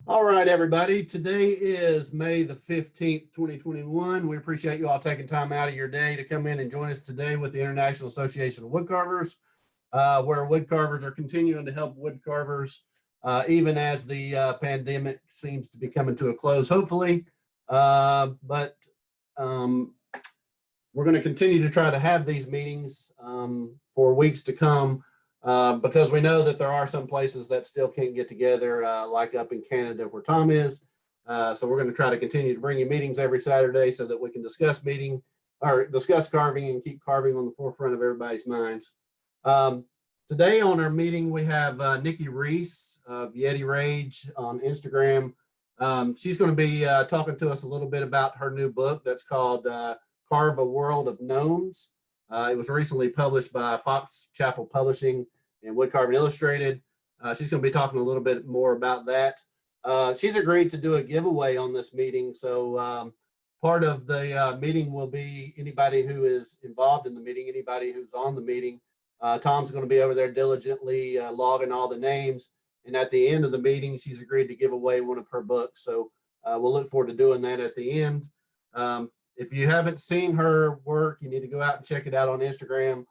All right, everybody. Today is May the 15th, 2021. We appreciate you all taking time out of your day to come in and join us today with the International Association of Woodcarvers, where woodcarvers are continuing to help woodcarvers even as the pandemic seems to be coming to a close, hopefully. But we're going to continue to try to have these meetings for weeks to come. Because we know that there are some places that still can't get together, like up in Canada where Tom is. So we're going to try to continue to bring you meetings every Saturday so that we can discuss carving and keep carving on the forefront of everybody's minds. Today on our meeting, we have Nikki Reese of Yeti Rage on Instagram. She's going to be talking to us a little bit about her new book that's called Carve, a World of Gnomes. It was recently published by Fox Chapel Publishing and Woodcarving Illustrated. She's going to be talking a little bit more about that. She's agreed to do a giveaway on this meeting. So part of the meeting will be anybody who is involved in the meeting, anybody who's on the meeting. Tom's going to be over there diligently logging all the names. And at the end of the meeting, she's agreed to give away one of her books. So we'll look forward to doing that at the end. If you haven't seen her work, you need to go out and check it out on Instagram.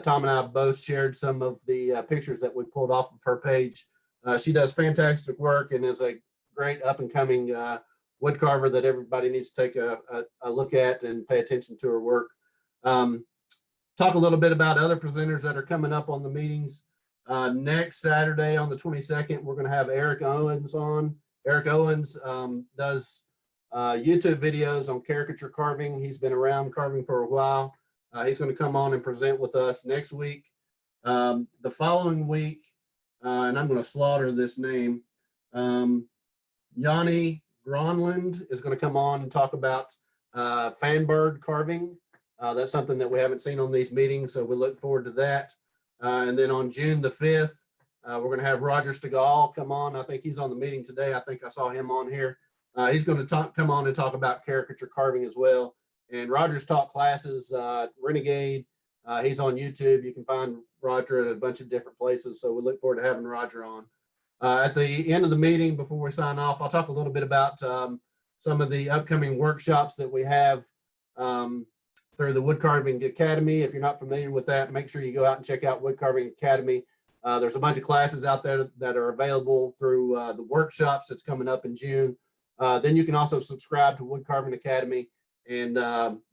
Tom and I both shared some of the pictures that we pulled off of her page. She does fantastic work and is a great up-and-coming woodcarver that everybody needs to take a look at and pay attention to her work. Talk a little bit about other presenters that are coming up on the meetings. Next Saturday on the 22nd, we're going to have Eric Owens on. Eric Owens does YouTube videos on caricature carving. He's been around carving for a while. He's going to come on and present with us next week. The following week, and I'm going to slaughter this name, Yanni Gronland is going to come on and talk about fanbird carving. That's something that we haven't seen on these meetings, so we look forward to that. And then on June the 5th, we're going to have Roger Stegall come on. I think he's on the meeting today. I think I saw him on here. He's going to come on and talk about caricature carving as well. And Roger's taught classes, Renegade. He's on YouTube. You can find Roger at a bunch of different places. So we look forward to having Roger on. At the end of the meeting, before we sign off, I'll talk a little bit about some of the upcoming workshops that we have through the Woodcarving Academy. If you're not familiar with that, make sure you go out and check out Woodcarving Academy. There's a bunch of classes out there that are available through the workshops that's coming up in June. Then you can also subscribe to Woodcarving Academy, and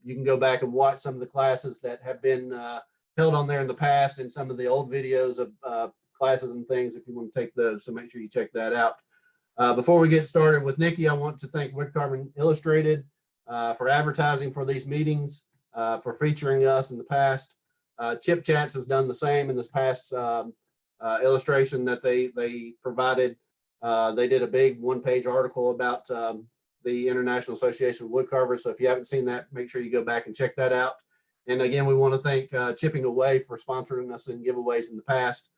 you can go back and watch some of the classes that have been held on there in the past and some of the old videos of classes and things if you want to take those. So make sure you check that out. Before we get started with Nikki, I want to thank Woodcarving Illustrated for advertising for these meetings, for featuring us in the past. Chip Chats has done the same in this past illustration that they provided. They did a big one-page article about the International Association of Woodcarvers. So if you haven't seen that, make sure you go back and check that out. And again, we want to thank Chipping Away for sponsoring us in giveaways in the past.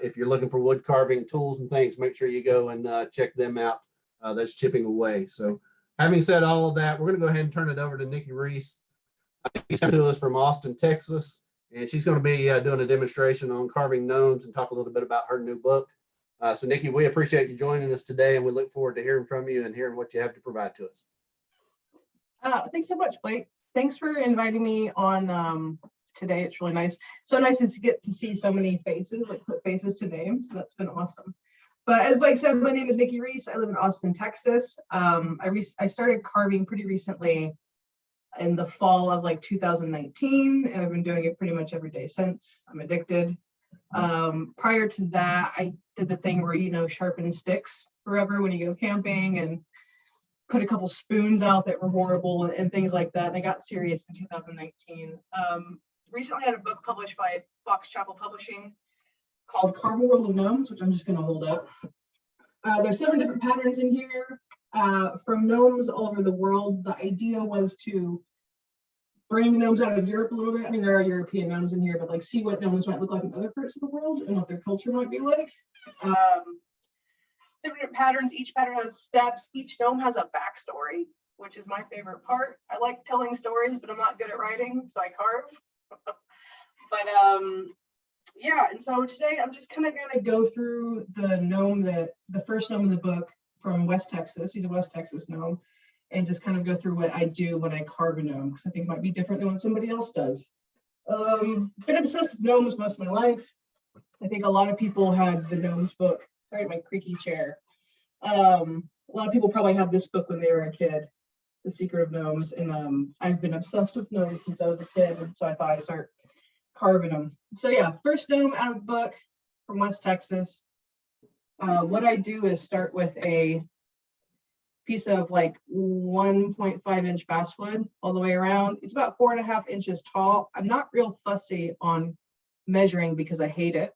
If you're looking for wood carving tools and things, make sure you go and check them out. That's Chipping Away. So having said all of that, we're going to go ahead and turn it over to Nikki Reese. She's coming to us from Austin, Texas, and she's going to be doing a demonstration on carving gnomes and talk a little bit about her new book. So Nikki, we appreciate you joining us today, and we look forward to hearing from you and hearing what you have to provide to us. Thanks so much, Blake. Thanks for inviting me on today. It's really nice. So nice to get to see so many faces, like put faces to names. So that's been awesome. But as Blake said, my name is Nikki Reese. I live in Austin, Texas. I started carving pretty recently in the fall of like 2019, and I've been doing it pretty much every day since. I'm addicted. Prior to that, I did the thing where, you know, sharpen sticks forever when you go camping and put a couple spoons out that were horrible and things like that. And I got serious in 2019. Recently I had a book published by Fox Chapel Publishing called Carve, a World of Gnomes, which I'm just going to hold up. There's 7 different patterns in here from gnomes all over the world. The idea was to bring the gnomes out of Europe a little bit. I mean, there are European gnomes in here, but like see what gnomes might look like in other parts of the world and what their culture might be like. 7 different patterns. Each pattern has steps. Each gnome has a backstory, which is my favorite part. I like telling stories, but I'm not good at writing, so I carve. But yeah, and so today I'm just kind of going to go through the gnome, the first gnome in the book, from West Texas. He's a West Texas gnome, and just kind of go through what I do when I carve a gnome, because I think it might be different than what somebody else does. Been obsessed with gnomes most of my life. I think a lot of people had the gnomes book. Sorry, my creaky chair. A lot of people probably had this book when they were a kid, The Secret of Gnomes, and I've been obsessed with gnomes since I was a kid, and so I thought I'd start carving them. So yeah, first gnome out of the book from West Texas. What I do is start with a piece of like 1.5 inch basswood all the way around. It's about 4.5 inches tall. I'm not real fussy on measuring because I hate it.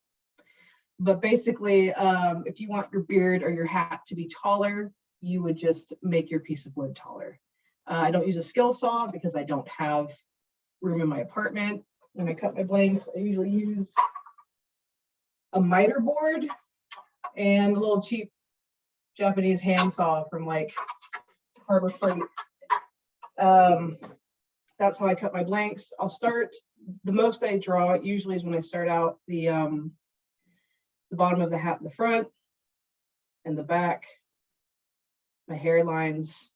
But basically, if you want your beard or your hat to be taller, you would just make your piece of wood taller. I don't use a skill saw because I don't have room in my apartment. When I cut my blanks, I usually use a miter board and a little cheap Japanese hand saw from like Harbor Freight. That's how I cut my blanks. I'll start, the most I draw usually is when I start out the bottom of the hat in the front and the back, my hairlines,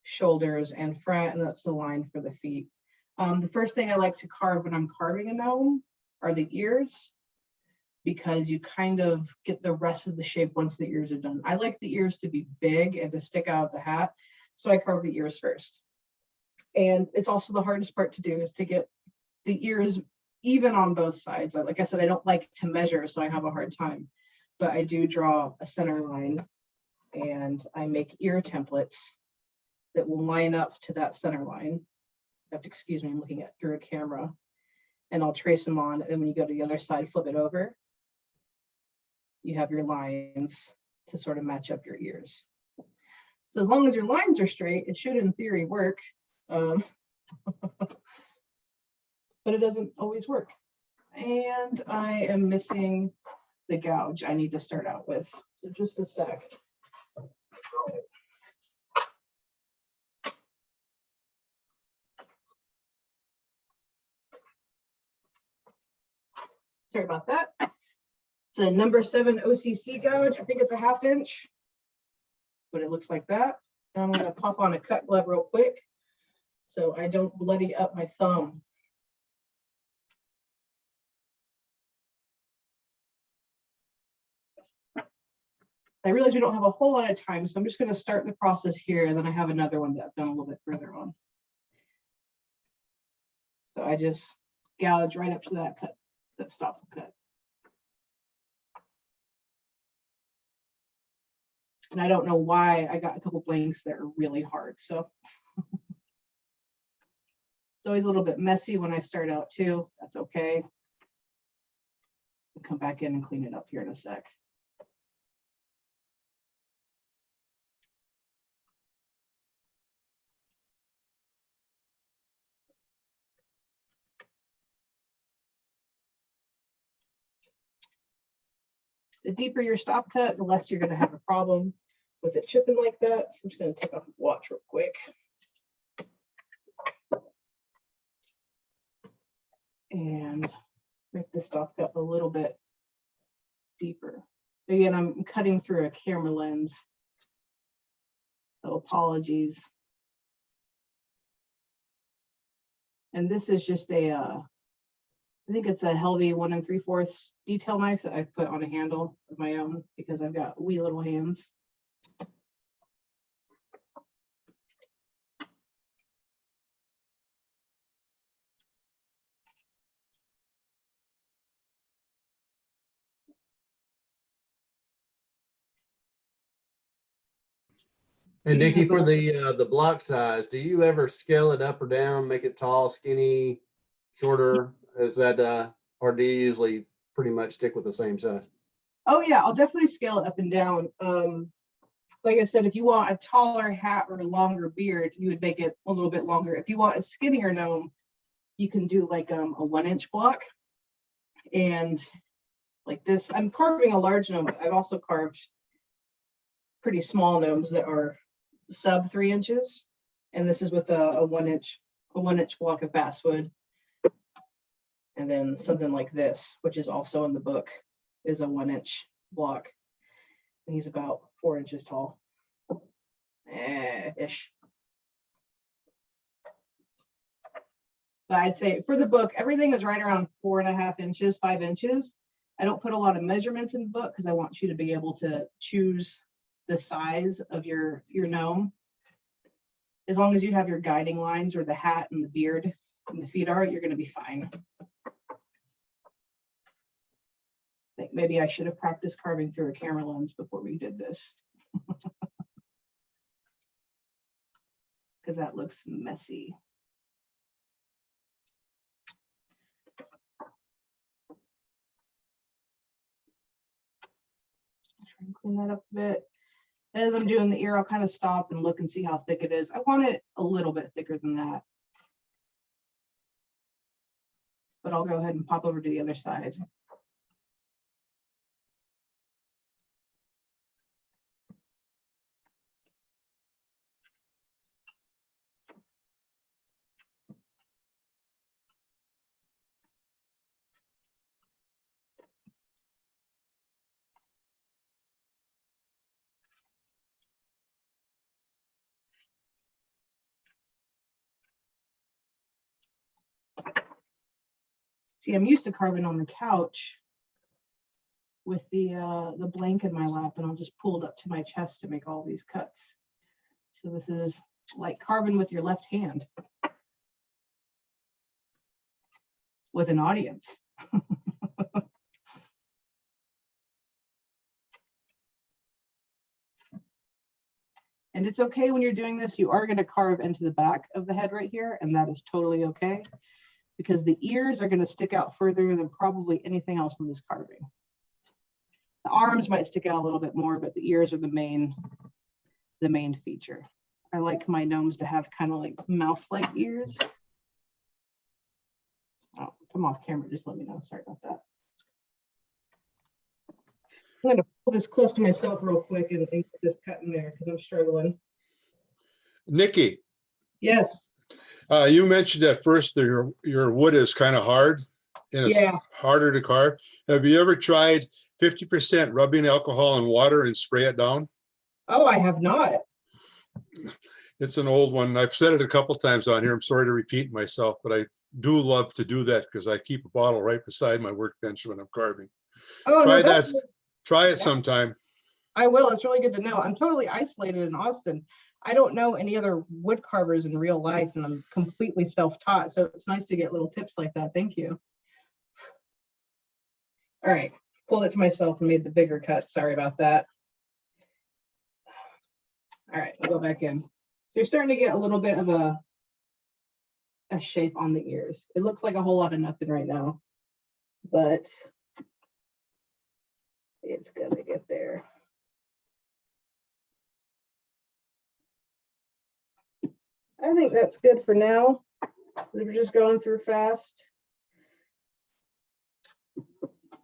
shoulders and front, and that's the line for the feet. The first thing I like to carve when I'm carving a gnome are the ears, because you kind of get the rest of the shape once the ears are done. I like the ears to be big and to stick out of the hat, so I carve the ears first. And it's also the hardest part to do, is to get the ears even on both sides. Like I said, I don't like to measure, so I have a hard time, but I do draw a center line and I make ear templates that will line up to that center line. You have to excuse me, I'm looking at through a camera, and I'll trace them on. And then when you go to the other side, flip it over, you have your lines to sort of match up your ears. So as long as your lines are straight, it should in theory work. But it doesn't always work. And I am missing the gouge I need to start out with. So just a sec. Sorry about that. It's a number 7 OCC gouge. I think it's a 1/2 inch, but it looks like that. And I'm gonna pop on a cut glove real quick so I don't bloody up my thumb. I realize we don't have a whole lot of time, so I'm just gonna start the process here, and then I have another one that I've done a little bit further on. So I just gouge right up to that cut, that stop the cut. And I don't know why I got a couple blanks that are really hard. So it's always a little bit messy when I start out too. That's okay. I'll come back in and clean it up here in a sec. The deeper your stop cut, the less you're going to have a problem with it chipping like that. So I'm just going to take off the watch real quick. And make the stop cut a little bit deeper. Again, I'm cutting through a camera lens, so apologies. And this is just a, I think it's a Helvey 1 3/4 detail knife that I've put on a handle of my own because I've got wee little hands. And Nikki, for the block size, do you ever scale it up or down, make it tall, skinny, shorter? Is that or do you usually pretty much stick with the same size? Oh yeah, I'll definitely scale it up and down. Like I said, if you want a taller hat or a longer beard, you would make it a little bit longer. If you want a skinnier gnome, you can do like a 1 inch block. And like this, I'm carving a large gnome. I've also carved pretty small gnomes that are sub 3 inches. And this is with a 1 inch block of basswood. And then something like this, which is also in the book, is a 1 inch block. He's about 4 inches tall. Ish. But I'd say for the book, everything is right around 4.5 inches, 5 inches. I don't put a lot of measurements in the book because I want you to be able to choose the size of your gnome. As long as you have your guiding lines where the hat and the beard and the feet are, you're going to be fine. I think maybe I should have practiced carving through a camera lens before we did this. Because that looks messy. Try and clean that up a bit. As I'm doing the ear, I'll kind of stop and look and see how thick it is. I want it a little bit thicker than that. But I'll go ahead and pop over to the other side. See, I'm used to carving on the couch with the blanket in my lap, and I'll just pull it up to my chest to make all these cuts. So this is like carving with your left hand with an audience. And it's okay when you're doing this, you are going to carve into the back of the head right here, and that is totally okay, because the ears are going to stick out further than probably anything else in this carving. The arms might stick out a little bit more, but the ears are the main feature. I like my gnomes to have kind of like mouse-like ears. Oh, if I'm off camera, just let me know. Sorry about that. I'm going to pull this close to myself real quick and get this cut in there because I'm struggling. Nikki, Yes. you mentioned at first that your wood is kind of hard and it's harder to carve. Have you ever tried 50% rubbing alcohol in water and spray it down? Oh, I have not. It's an old one. I've said it a couple times on here. I'm sorry to repeat myself, but I do love to do that because I keep a bottle right beside my workbench when I'm carving. Oh, Try no, that. Try it sometime. I will. It's really good to know. I'm totally isolated in Austin. I don't know any other wood carvers in real life, and I'm completely self-taught. So it's nice to get little tips like that. Thank you. All right. Pulled it to myself and made the bigger cut. Sorry about that. All right, I'll go back in. So you're starting to get a little bit of a shape on the ears. It looks like a whole lot of nothing right now, but it's gonna get there. I think that's good for now. We're just going through fast.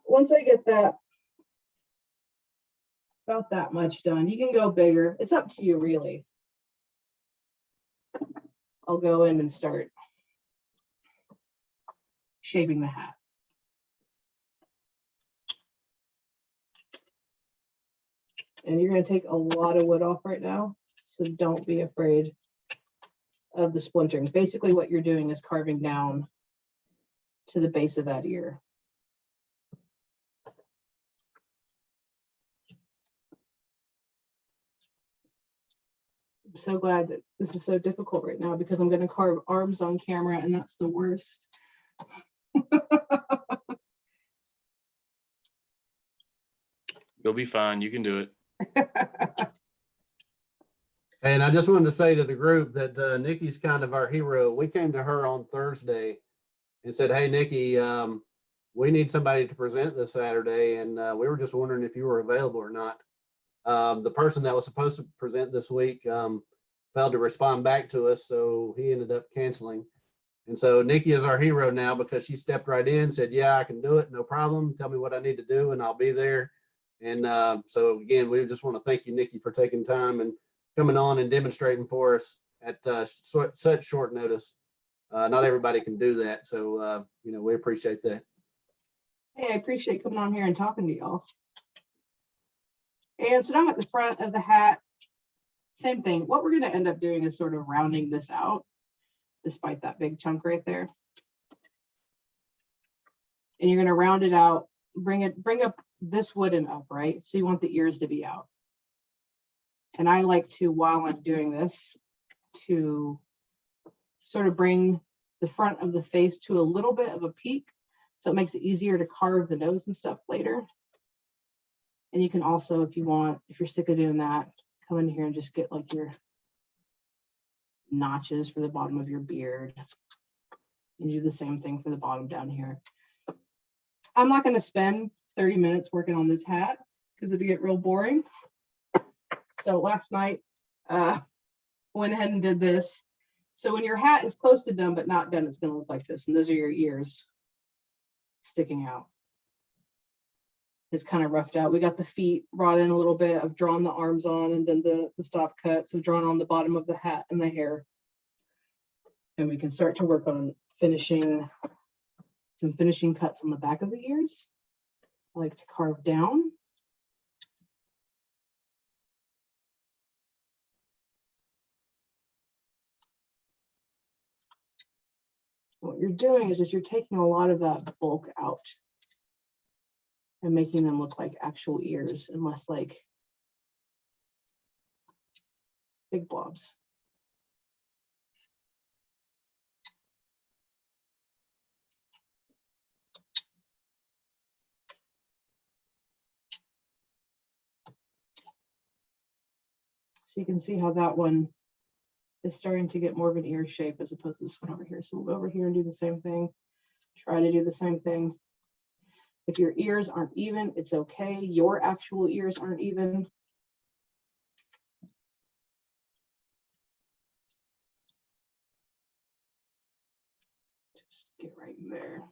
Once I get that about that much done, you can go bigger. It's up to you, really. I'll go in and start shaping the hat. And you're going to take a lot of wood off right now, so don't be afraid of the splintering. Basically, what you're doing is carving down to the base of that ear. I'm so glad that this is so difficult right now because I'm going to carve arms on camera, and that's the worst. You'll be fine. You can do it. And I just wanted to say to the group that Nikki's kind of our hero. We came to her on Thursday and said, "Hey, Nikki, we need somebody to present this Saturday, and we were just wondering if you were available or not." The person that was supposed to present this week failed to respond back to us, so he ended up canceling. And so Nikki is our hero now because she stepped right in, said, "Yeah, I can do it, no problem. Tell me what I need to do, and I'll be there." And so again, we just want to thank you, Nikki, for taking time and coming on and demonstrating for us at such short notice. Not everybody can do that, so you know, we appreciate that. Hey, I appreciate coming on here and talking to y'all. And so now I'm at the front of the hat. Same thing. What we're going to end up doing is sort of rounding this out, despite that big chunk right there. And you're going to round it out, bring up this wooden up, right? So you want the ears to be out. And I like to, while I'm doing this, to sort of bring the front of the face to a little bit of a peak. So it makes it easier to carve the nose and stuff later. And you can also, if you want, if you're sick of doing that, come in here and just get like your notches for the bottom of your beard. And do the same thing for the bottom down here. I'm not going to spend 30 minutes working on this hat because it'd get real boring. So last night, went ahead and did this. So when your hat is close to done but not done, it's going to look like this. And those are your ears sticking out. It's kind of roughed out. We got the feet brought in a little bit. I've drawn the arms on, and then the stop cuts. I've drawn on the bottom of the hat and the hair. And we can start to work on finishing some finishing cuts on the back of the ears. I like to carve down. What you're doing is just you're taking a lot of that bulk out and making them look like actual ears and less like big blobs. So you can see how that one is starting to get more of an ear shape as opposed to this one over here. So we'll go over here and do the same thing. Try to do the same thing. If your ears aren't even, it's okay. Your actual ears aren't even. Just get right there.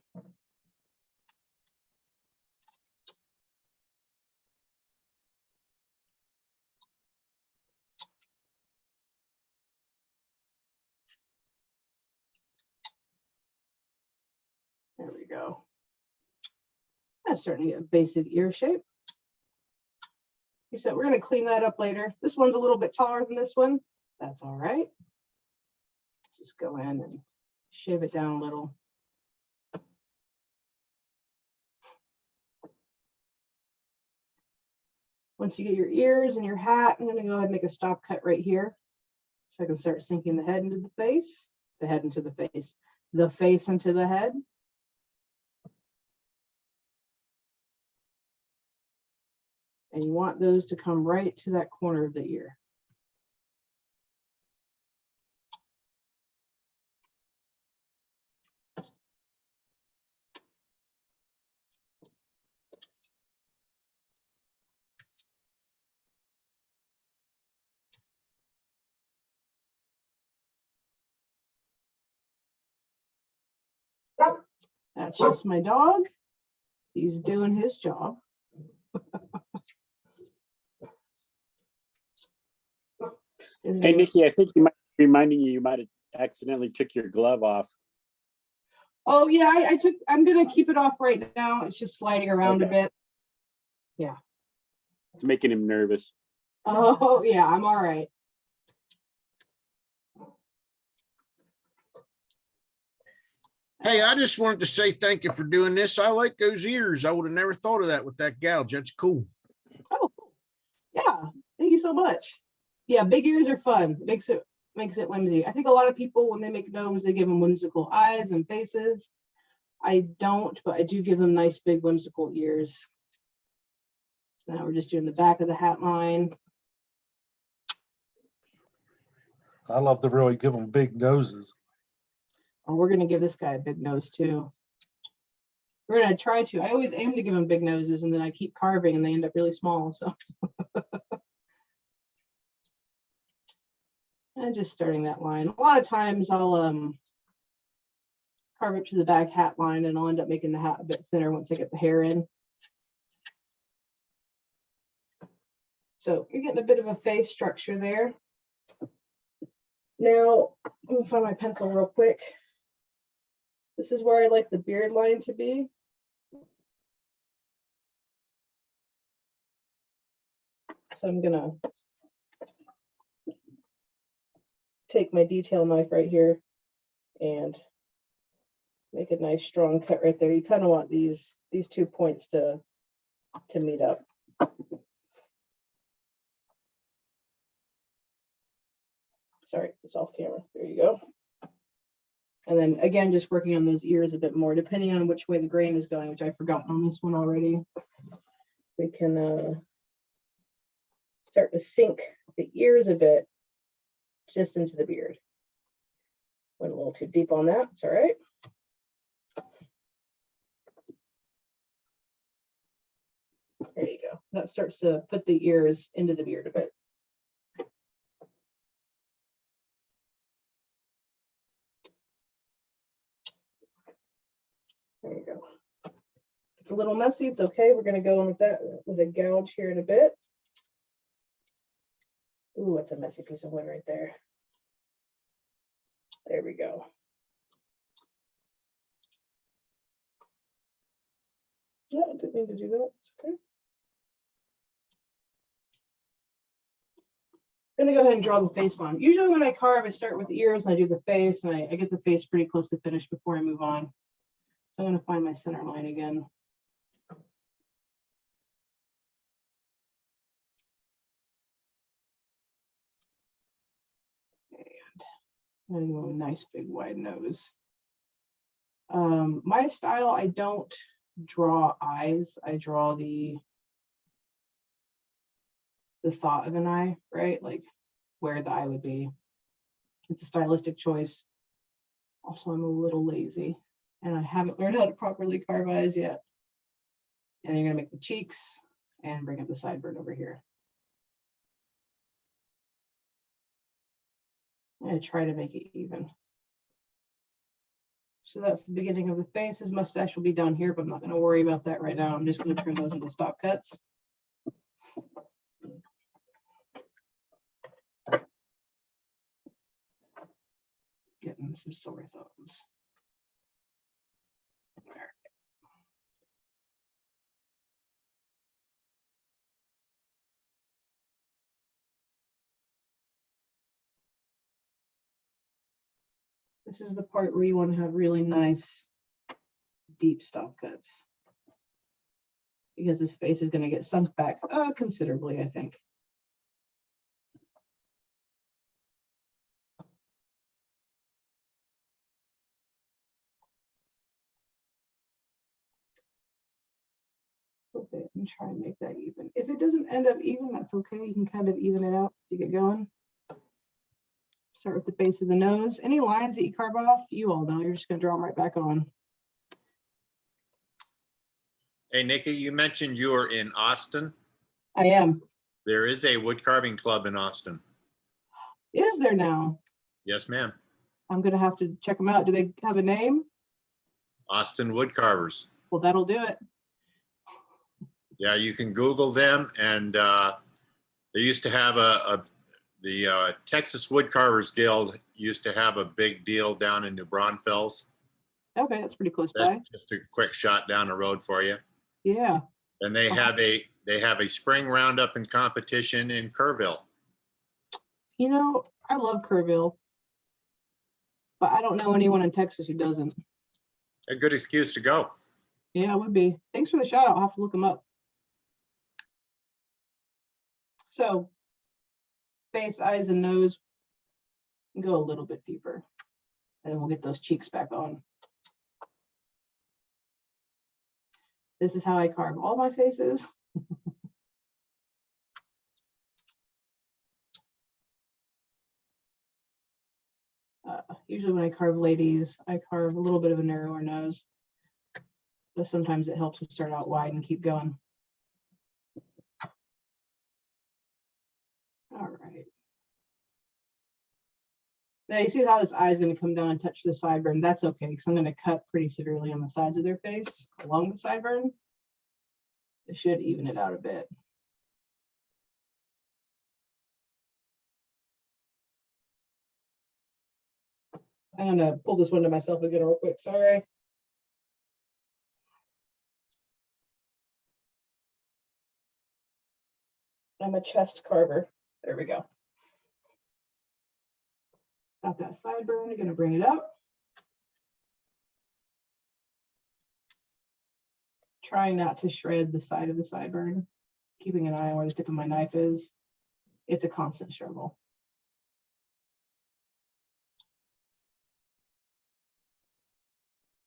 There we go. That's starting to get a basic ear shape. So we're going to clean that up later. This one's a little bit taller than this one. That's all right. Just go in and shave it down a little. Once you get your ears and your hat, I'm going to go ahead and make a stop cut right here. So I can start sinking the head into the face, the head into the face, the face into the head. And you want those to come right to that corner of the ear. That's just my dog. He's doing his job. Hey, Nikki, I think you might be reminding you might have accidentally took your glove off. Oh yeah, I'm gonna keep it off right now. It's just sliding around a bit. Yeah. It's making him nervous. Oh yeah, I'm all right. Hey, I just wanted to say thank you for doing this. I like those ears. I would have never thought of that with that gouge. That's cool. Oh, yeah. Thank you so much. Yeah, big ears are fun. Makes it whimsy. I think a lot of people, when they make gnomes, they give them whimsical eyes and faces. I don't, but I do give them nice big whimsical ears. So now we're just doing the back of the hat line. I love to really give them big noses. Oh, we're going to give this guy a big nose too. We're going to try to. I always aim to give them big noses, and then I keep carving and they end up really small. So and just starting that line. A lot of times I'll carve up to the back hat line, and I'll end up making the hat a bit thinner once I get the hair in. So you're getting a bit of a face structure there. Now, I'm gonna find my pencil real quick. This is where I like the beard line to be. So I'm gonna take my detail knife right here and make a nice strong cut right there. You kind of want these 2 points to meet up. Sorry, it's off camera. There you go. And then again, just working on those ears a bit more, depending on which way the grain is going, which I've forgotten on this one already. We can start to sink the ears a bit just into the beard. Went a little too deep on that. It's all right. There you go. That starts to put the ears into the beard a bit. There you go. It's a little messy. It's okay. We're going to go in with that with a gouge here in a bit. Ooh, it's a messy piece of wood right there. There we go. Yeah, I didn't mean to do that. It's okay. I'm gonna go ahead and draw the face on. Usually when I carve, I start with the ears and I do the face, and I get the face pretty close to finish before I move on. So I'm gonna find my center line again. And I'm gonna go a nice big wide nose. My style, I don't draw eyes. I draw the thought of an eye, right? Like where the eye would be. It's a stylistic choice. Also, I'm a little lazy and I haven't learned how to properly carve eyes yet. And you're gonna make the cheeks and bring up the sideburn over here. I'm gonna try to make it even. So that's the beginning of the face. His mustache will be down here, but I'm not gonna worry about that right now. I'm just gonna turn those into stop cuts. Getting some sore thumbs. There. This is the part where you want to have really nice, deep stop cuts. Because this face is going to get sunk back considerably, I think. Okay, and try and make that even. If it doesn't end up even, that's okay. You can kind of even it out to get going. Start with the base of the nose. Any lines that you carve off, you all know, you're just going to draw them right back on. Hey, Nikki, you mentioned you were in Austin. I am. There is a wood carving club in Austin. Is there now? Yes, ma'am. I'm going to have to check them out. Do they have a name? Austin Woodcarvers. Well, that'll do it. Yeah, you can Google them, and they used to have the Texas Woodcarvers Guild used to have a big deal down in New Braunfels. Okay, that's pretty close by. That's just a quick shot down the road for you. Yeah. And they have a spring roundup and competition in Kerrville. You know, I love Kerrville, but I don't know anyone in Texas who doesn't. A good excuse to go. Yeah, it would be. Thanks for the shout out. I'll have to look them up. So, face, eyes, and nose. Go a little bit deeper. And then we'll get those cheeks back on. This is how I carve all my faces. Usually when I carve ladies, I carve a little bit of a narrower nose. But sometimes it helps to start out wide and keep going. All right. Now you see how this eye is going to come down and touch the sideburn. That's okay, because I'm going to cut pretty severely on the sides of their face along the sideburn. It should even it out a bit. I'm going to pull this one to myself again real quick. Sorry. I'm a chest carver. There we go. Got that sideburn, I'm gonna bring it up. Trying not to shred the side of the sideburn, keeping an eye on where the tip of my knife is. It's a constant struggle.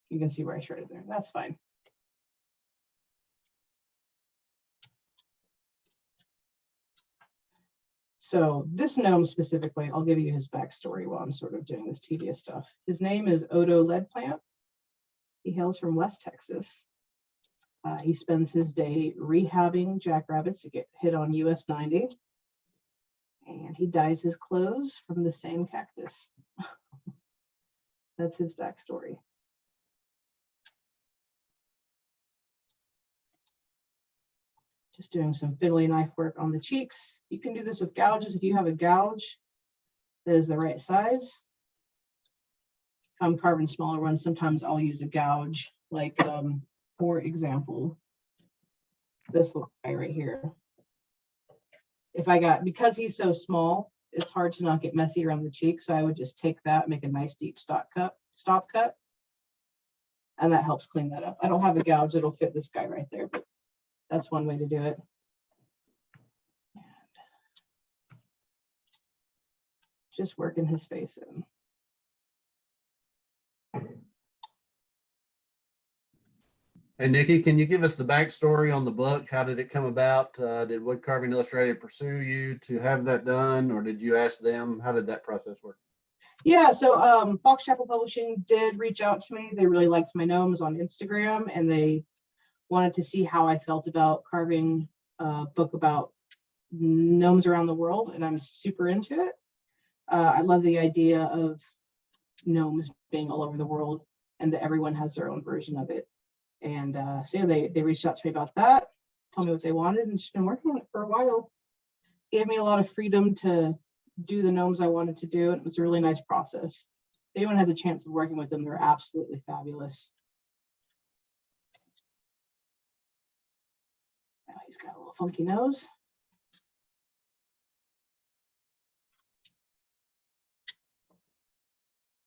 You can see where I shredded there. That's fine. So this gnome specifically, I'll give you his backstory while I'm sort of doing this tedious stuff. His name is Odo Leadplant. He hails from West Texas. He spends his day rehabbing jackrabbits that get hit on US 90. And he dyes his clothes from the same cactus. That's his backstory. Just doing some fiddly knife work on the cheeks. You can do this with gouges if you have a gouge that is the right size. If I'm carving smaller ones, sometimes I'll use a gouge, like for example, this little guy right here. If I got, because he's so small, it's hard to not get messy around the cheek. So I would just take that, make a nice deep stop cut. And that helps clean that up. I don't have a gouge that'll fit this guy right there, but that's one way to do it. Just working his face in. Hey, Nikki, can you give us the backstory on the book? How did it come about? Did Woodcarving Illustrated pursue you to have that done, or did you ask them? How did that process work? Yeah, so Fox Chapel Publishing did reach out to me. They really liked my gnomes on Instagram, and they wanted to see how I felt about carving a book about gnomes around the world, and I'm super into it. I love the idea of gnomes being all over the world and that everyone has their own version of it. And so yeah, they reached out to me about that, told me what they wanted, and just been working on it for a while. Gave me a lot of freedom to do the gnomes I wanted to do. It was a really nice process. If anyone has a chance of working with them, they're absolutely fabulous. Now he's got a little funky nose.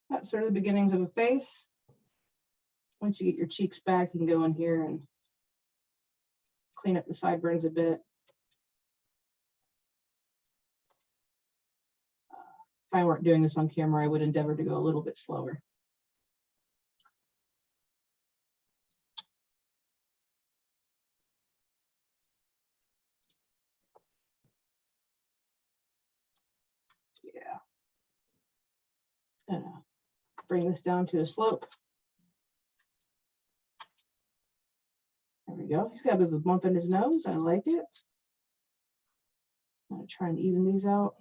That's sort of the beginnings of a face. Once you get your cheeks back, you can go in here and clean up the sideburns a bit. If I weren't doing this on camera, I would endeavor to go a little bit slower. Yeah. Bring this down to a slope. There we go. He's got a bit of a bump in his nose. I like it. I'm going to try and even these out.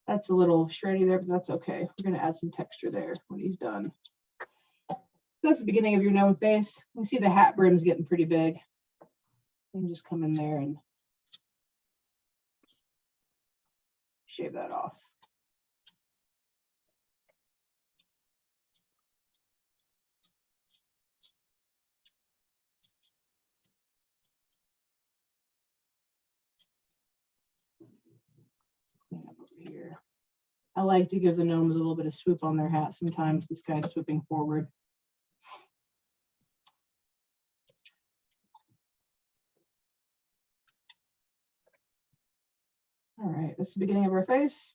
That's a little shreddy there, but that's okay. We're going to add some texture there when he's done. That's the beginning of your gnome face. You see the hat brim's getting pretty big. You can just come in there and shave that off. Clean up over here. I like to give the gnomes a little bit of swoop on their hat. Sometimes this guy's swooping forward. All right, that's the beginning of our face.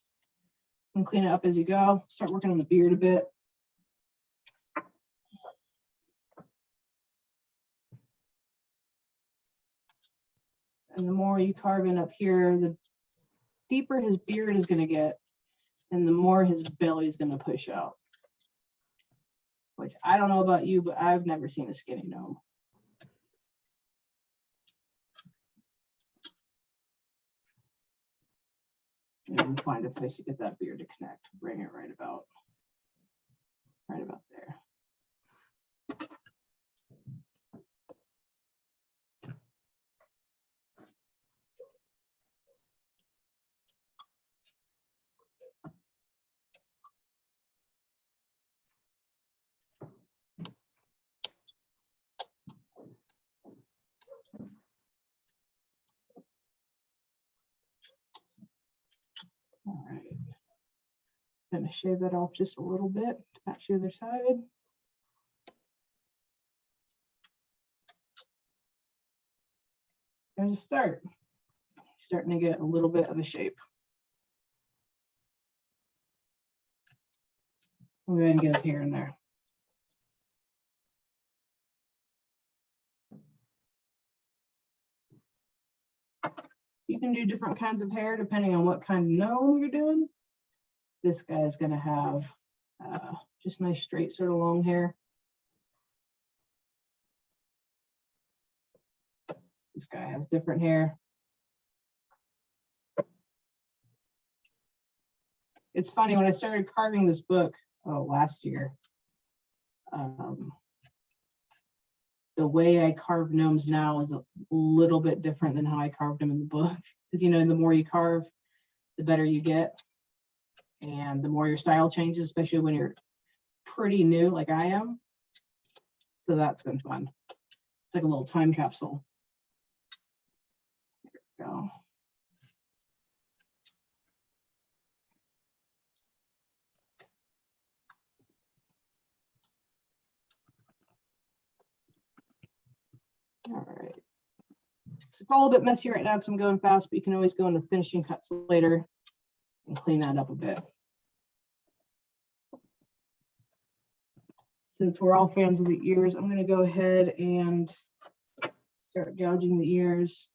And clean it up as you go. Start working on the beard a bit. And the more you carve in up here, the deeper his beard is going to get, and the more his belly is going to push out. Which I don't know about you, but I've never seen a skinny gnome. And find a place to get that beard to connect. Bring it right about there. going to shave that off just a little bit to match the other side. There's a start. Starting to get a little bit of a shape. We'll go ahead and get his hair in there. You can do different kinds of hair depending on what kind of gnome you're doing. This guy is going to have just nice straight sort of long hair. This guy has different hair. It's funny, when I started carving this book last year, the way I carve gnomes now is a little bit different than how I carved them in the book. Because, you know, the more you carve, the better you get. And the more your style changes, especially when you're pretty new like I am. So that's been fun. It's like a little time capsule. There we go. All right. It's all a bit messy right now because I'm going fast, but you can always go into finishing cuts later and clean that up a bit. Since we're all fans of the ears, I'm going to go ahead and start gouging the ears.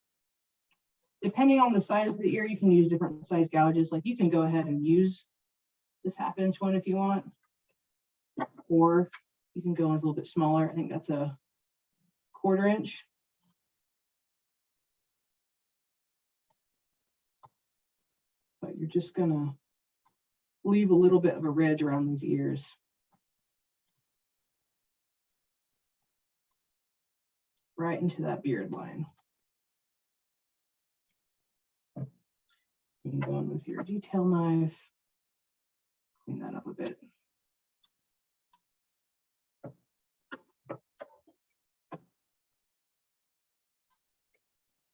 Depending on the size of the ear, you can use different size gouges. Like you can go ahead and use this 1/2 inch one if you want, or you can go in a little bit smaller. I think that's a 1/4 inch. But you're just gonna leave a little bit of a ridge around these ears. Right into that beard line. You can go in with your detail knife, clean that up a bit.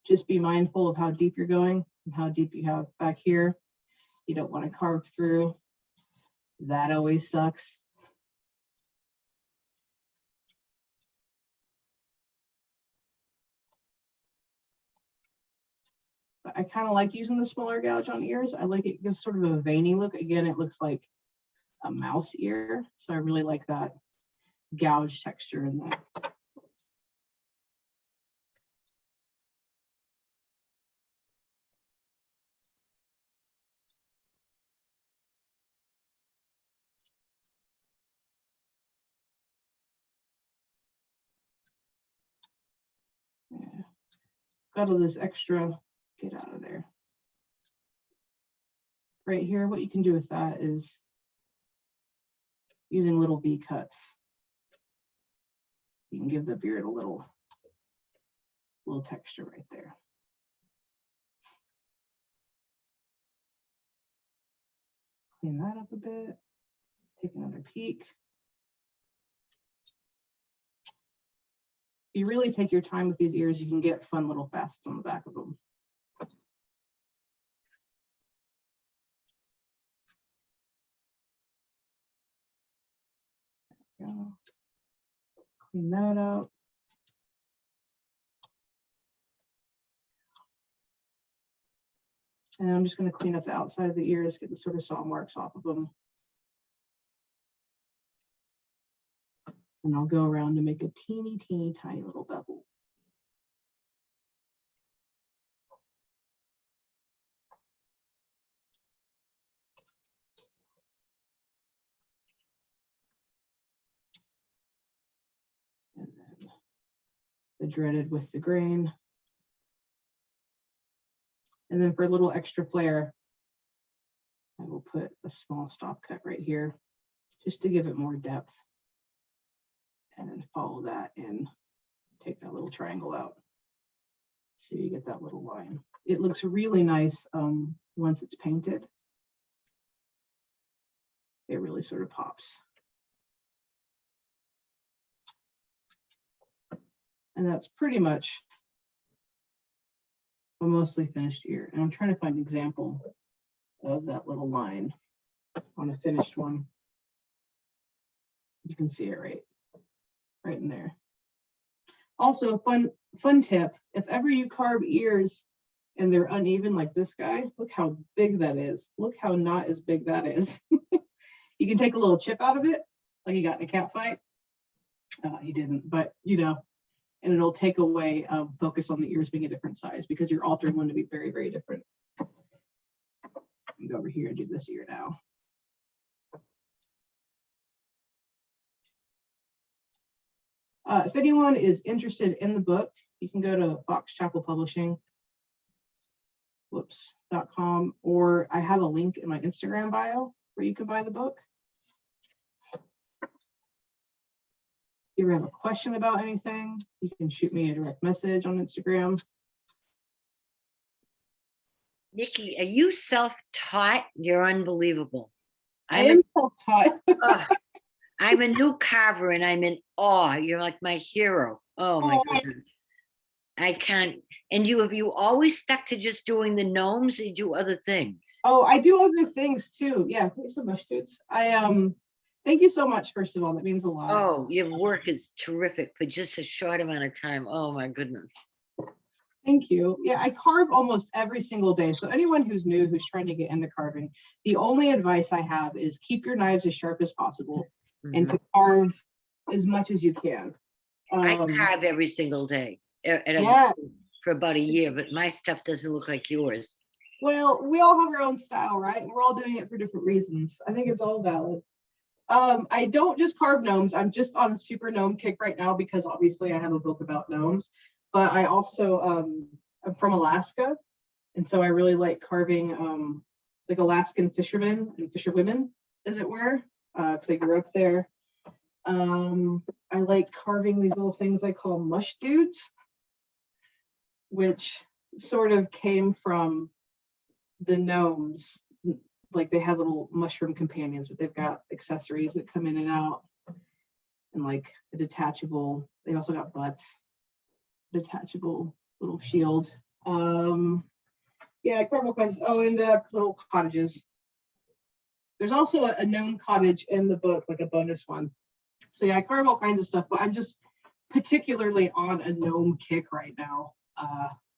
Just be mindful of how deep you're going and how deep you have back here. You don't want to carve through. That always sucks. But I kind of like using the smaller gouge on ears. I like it gives sort of a veiny look. Again, it looks like a mouse ear. So I really like that gouge texture in that. Yeah. Got all this extra, get out of there. Right here, what you can do with that is using little V cuts. You can give the beard a little texture right there. Clean that up a bit. Take another peek. If you really take your time with these ears, you can get fun little facets on the back of them. There we go. Clean that up. And I'm just going to clean up the outside of the ears, get the sort of saw marks off of them. And I'll go around and make a teeny tiny little bevel. And then the dreaded with the grain. And then for a little extra flair, I will put a small stop cut right here, just to give it more depth. And then follow that in, take that little triangle out. So you get that little line. It looks really nice once it's painted. It really sort of pops. And that's pretty much a mostly finished ear. And I'm trying to find an example of that little line. on a finished one. You can see it right in there. Also, fun tip, if ever you carve ears and they're uneven like this guy, look how big that is. Look how not as big that is. You can take a little chip out of it, like he got in a cat fight. He didn't, but you know, and it'll take away focus on the ears being a different size because you're altering one to be very, very different. Let me go over here and do this ear now. If anyone is interested in the book, you can go to Fox Chapel Publishing, .com, or I have a link in my Instagram bio where you can buy the book. If you have a question about anything, you can shoot me a direct message on Instagram. Nikki, are you self-taught? You're unbelievable. I am self-taught. I'm a new carver and I'm in awe. You're like my hero. Oh my goodness. I can't. And have you always stuck to just doing the gnomes or you do other things? Oh, I do other things too. Yeah, thanks so much, dudes. Thank you so much, first of all. That means a lot. Oh, your work is terrific for just a short amount of time. Oh my goodness. Thank you. Yeah, I carve almost every single day. So anyone who's new, who's trying to get into carving, the only advice I have is keep your knives as sharp as possible and to carve as much as you can. I carve every single day for about a year, but my stuff doesn't look like yours. Well, we all have our own style, right? We're all doing it for different reasons. I think it's all valid. I don't just carve gnomes. I'm just on a super gnome kick right now because obviously I have a book about gnomes, but I also, I'm from Alaska. And so I really like carving like Alaskan fishermen and fisherwomen, as it were, because I grew up there. I like carving these little things I call mush dudes, which sort of came from the gnomes. Like they have little mushroom companions, but they've got accessories that come in and out, and like a detachable. They also got butts, detachable little shield. Yeah, carve all kinds. Oh, and little cottages. There's also a gnome cottage in the book, like a bonus one. So yeah, I carve all kinds of stuff, but I'm just particularly on a gnome kick right now.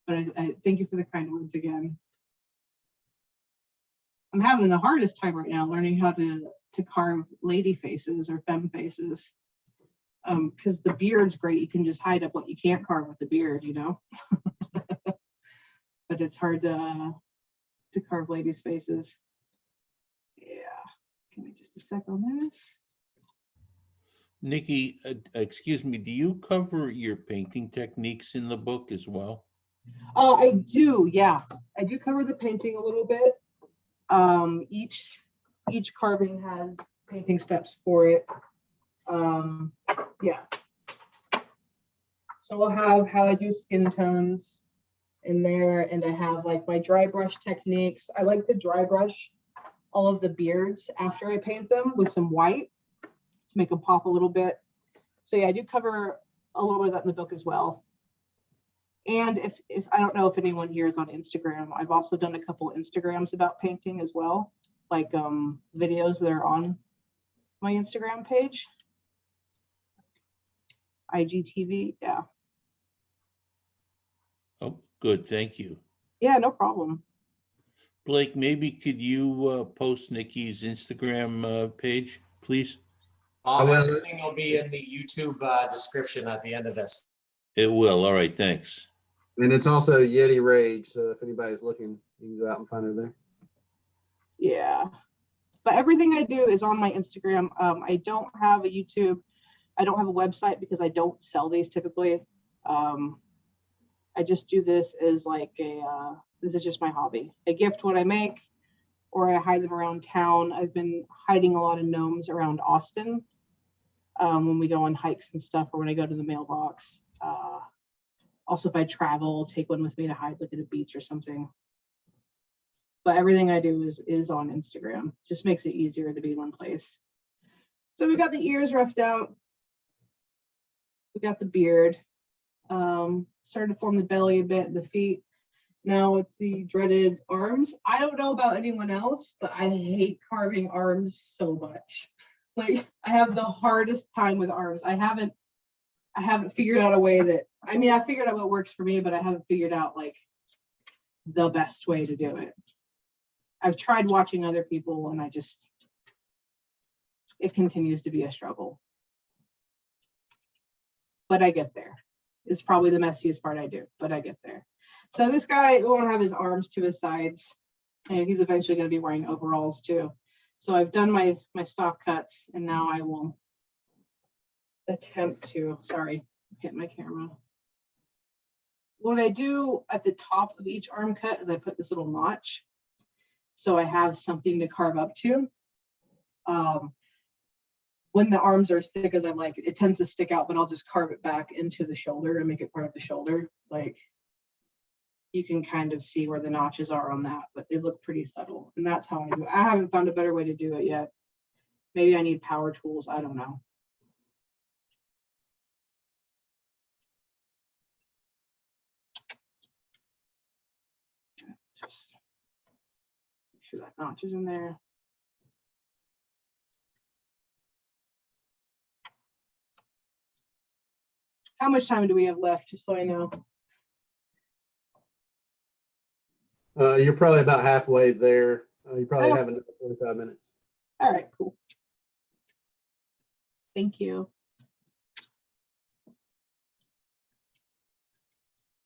But I thank you for the kind words again. I'm having the hardest time right now learning how to carve lady faces or femme faces. Because the beard's great. You can just hide up what you can't carve with the beard, you know. But it's hard to carve ladies' faces. Yeah. Give me just a sec on this. Nikki, excuse me, do you cover your painting techniques in the book as well? Oh, I do, yeah. I do cover the painting a little bit. Each carving has painting steps for it. Yeah. So I'll have how I do skin tones in there, and I have like my dry brush techniques. I like to dry brush all of the beards after I paint them with some white to make them pop a little bit. So yeah, I do cover a little bit of that in the book as well. And if I don't know if anyone here is on Instagram, I've also done a couple of Instagrams about painting as well, like videos that are on my Instagram page. IGTV, yeah. Oh, good, thank you. Yeah, no problem. Blake, maybe could you post Nikki's Instagram page, please? Everything will be in the YouTube description at the end of this. It will, all right, thanks. And it's also Yeti Rage, so if anybody's looking, you can go out and find her there. Yeah, but everything I do is on my Instagram. I don't have a YouTube. I don't have a website because I don't sell these typically. I just do this as like this is just my hobby. I gift what I make, or I hide them around town. I've been hiding a lot of gnomes around Austin when we go on hikes and stuff, or when I go to the mailbox. Also, if I travel, I'll take one with me to hide, like at a beach or something. But everything I do is on Instagram. Just makes it easier to be in one place. So we got the ears roughed out. We got the beard. Started to form the belly a bit, the feet. Now it's the dreaded arms. I don't know about anyone else, but I hate carving arms so much. Like I have the hardest time with arms. I haven't figured out a way that, I mean, I figured out what works for me, but I haven't figured out like the best way to do it. I've tried watching other people and it continues to be a struggle. But I get there. It's probably the messiest part I do, but I get there. So this guy won't have his arms to his sides, and he's eventually going to be wearing overalls too. So I've done my stock cuts, and now I will attempt to, sorry, hit my camera. What I do at the top of each arm cut is I put this little notch, so I have something to carve up to. When the arms are as thick as I'm like, it tends to stick out, but I'll just carve it back into the shoulder and make it part of the shoulder. Like you can kind of see where the notches are on that, but they look pretty subtle. And that's how I do it. I haven't found a better way to do it yet. Maybe I need power tools. I don't know. Just make sure that notch is in there. How much time do we have left, just so I know? You're probably about halfway there. You probably have another 45 minutes. All right, cool. Thank you.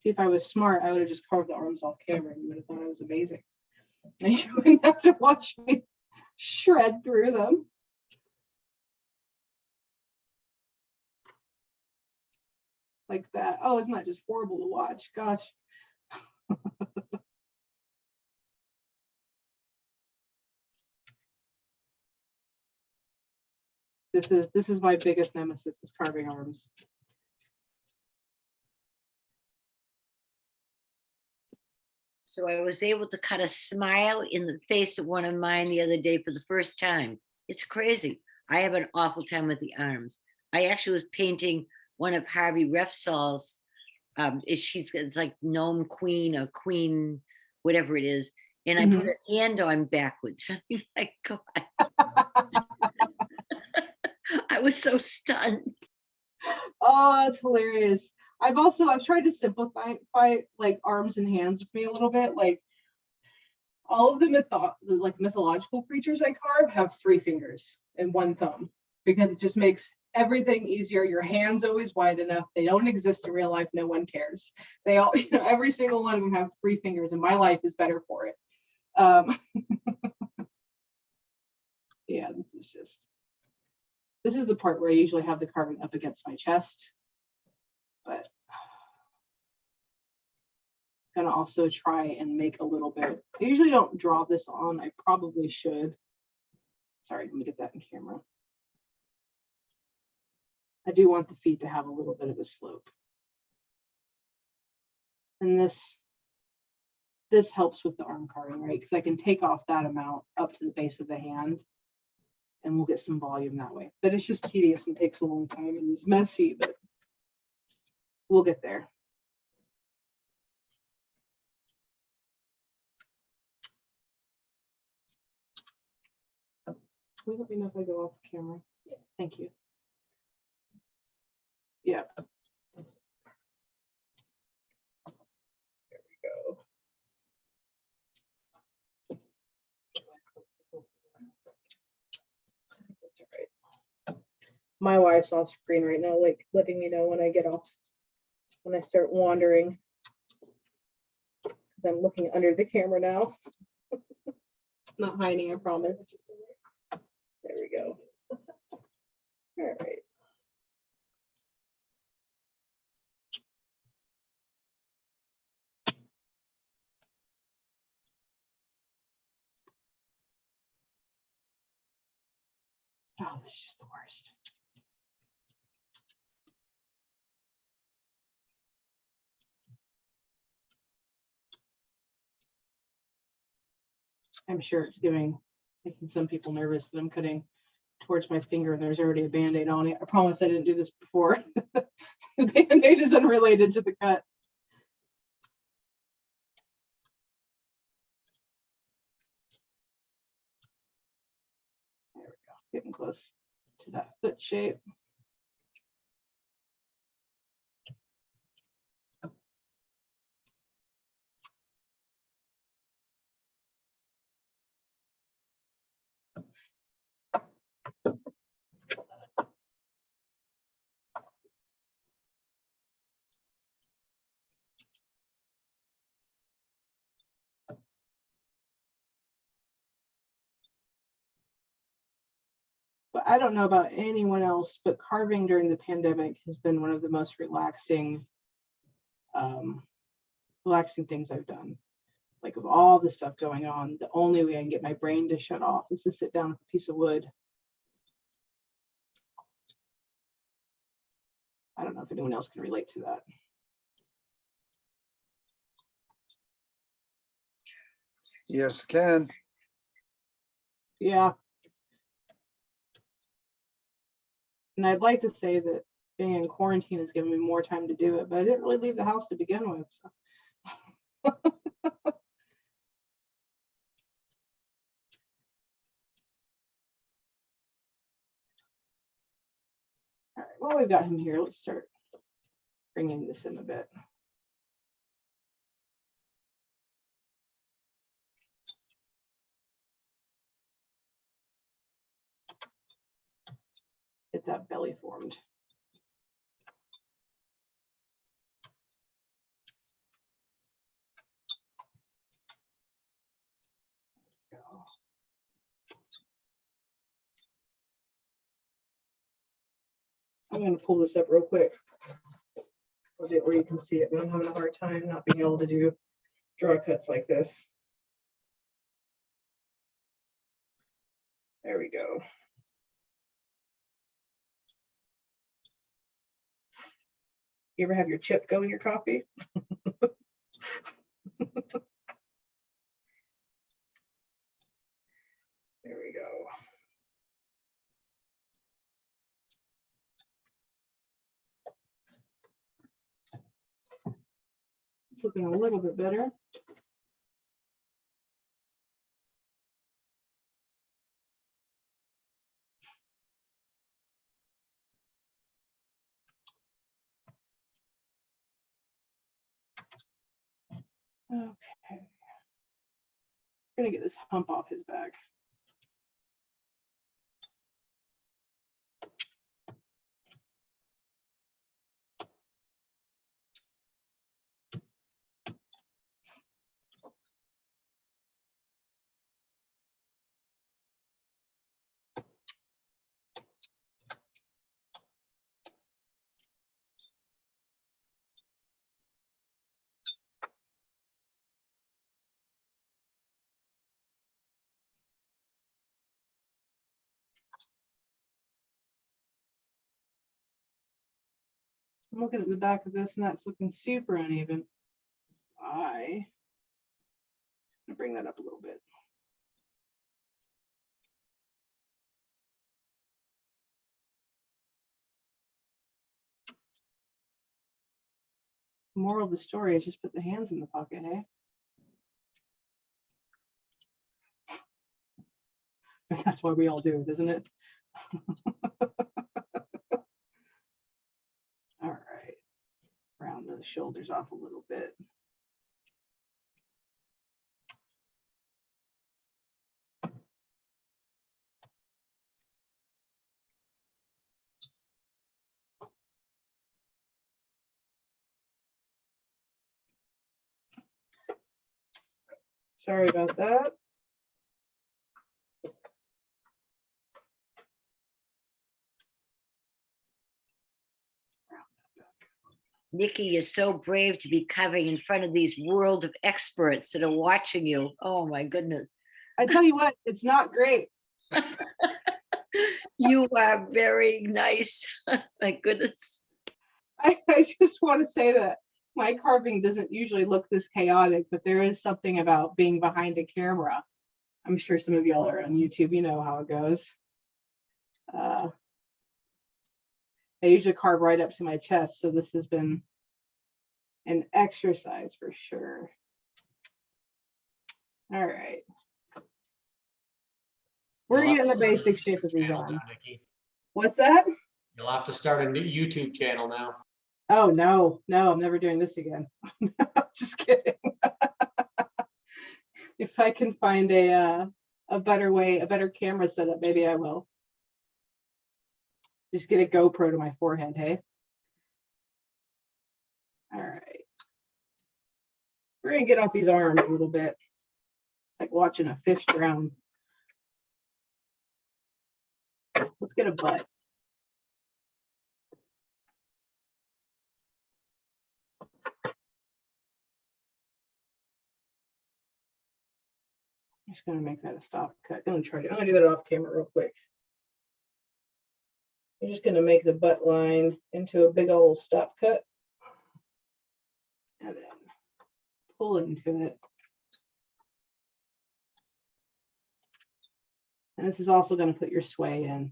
See, if I was smart, I would have just carved the arms off camera and you would have thought it was amazing. And you wouldn't have to watch me shred through them. Like that. Oh, it's not just horrible to watch. Gosh. This is my biggest nemesis, is carving arms. So I was able to cut a smile in the face of one of mine the other day for the first time. It's crazy. I have an awful time with the arms. I actually was painting one of Harvey Repsol's, it's like gnome queen or queen, whatever it is. And I put her hand on backwards. I mean, my God. I was so stunned. Oh, that's hilarious. I've tried to simplify like arms and hands with me a little bit. Like all of the mythological creatures I carve have 3 fingers and 1 thumb, because it just makes everything easier. Your hand's always wide enough. They don't exist in real life. No one cares. They all, every single one of them have 3 fingers, and my life is better for it. Yeah, this is the part where I usually have the carving up against my chest, but I'm gonna also try and make a little bit. I usually don't draw this on. I probably should. Sorry, let me get that in camera. I do want the feet to have a little bit of a slope. And this helps with the arm carving, right? Because I can take off that amount up to the base of the hand and we'll get some volume that way. But it's just tedious and takes a long time and it's messy, but we'll get there. Can you let me know if I go off camera? Yeah. Thank you. Yeah. There we go. That's all right. My wife's off screen right now, like letting me know when I get off, when I start wandering, because I'm looking under the camera now. Not hiding, I promise. There we go. All right. Oh, this is just the worst. I'm sure it's making some people nervous that I'm cutting towards my finger and there's already a Band-Aid on it. I promise I didn't do this before. The Band-Aid is unrelated to the cut. getting close to that foot shape. But I don't know about anyone else, but carving during the pandemic has been one of the most relaxing things I've done. Like, of all the stuff going on, the only way I can get my brain to shut off is to sit down with a piece of wood. I don't know if anyone else can relate to that. Yes, can. Yeah. And I'd like to say that being in quarantine has given me more time to do it, but I didn't really leave the house to begin with. So. All right, well, we've got him here. Let's start bringing this in a bit. Get that belly formed. I'm going to pull this up real quick. I'll do it where you can see it, but I'm having a hard time not being able to do draw cuts like this. There we go. You ever have your chip go in your coffee? There we go. It's looking a little bit better. Okay. I'm gonna get this hump off his back. I'm looking at the back of this and that's looking super uneven. I'm gonna bring that up a little bit. Moral of the story is just put the hands in the pocket, hey? That's why we all do it, isn't it? All right. Round the shoulders off a little bit. Sorry about that. Nikki, you're so brave to be covering in front of these world of experts that are watching you. Oh my goodness. I tell you what, it's not great. You are very nice. My goodness. I just want to say that my carving doesn't usually look this chaotic, but there is something about being behind a camera. I'm sure some of y'all are on YouTube, you know how it goes. I usually carve right up to my chest, so this has been an exercise for sure. All right. We're You'll getting have the to start basic a shape of YouTube these channel on. now, Nikki. What's that? You'll have to start a new YouTube channel now. Oh, no, I'm never doing this again. I'm just kidding. If I can find a better way, a better camera setup, maybe I will. Just get a GoPro to my forehead, hey? All right. We're gonna get off these arms a little bit. Like watching a fish drown. Let's get a butt. I'm just gonna make that a stop cut. I'm gonna do that off camera real quick. I'm just gonna make the butt line into a big old stop cut. And then pull into it. And this is also going to put your sway in.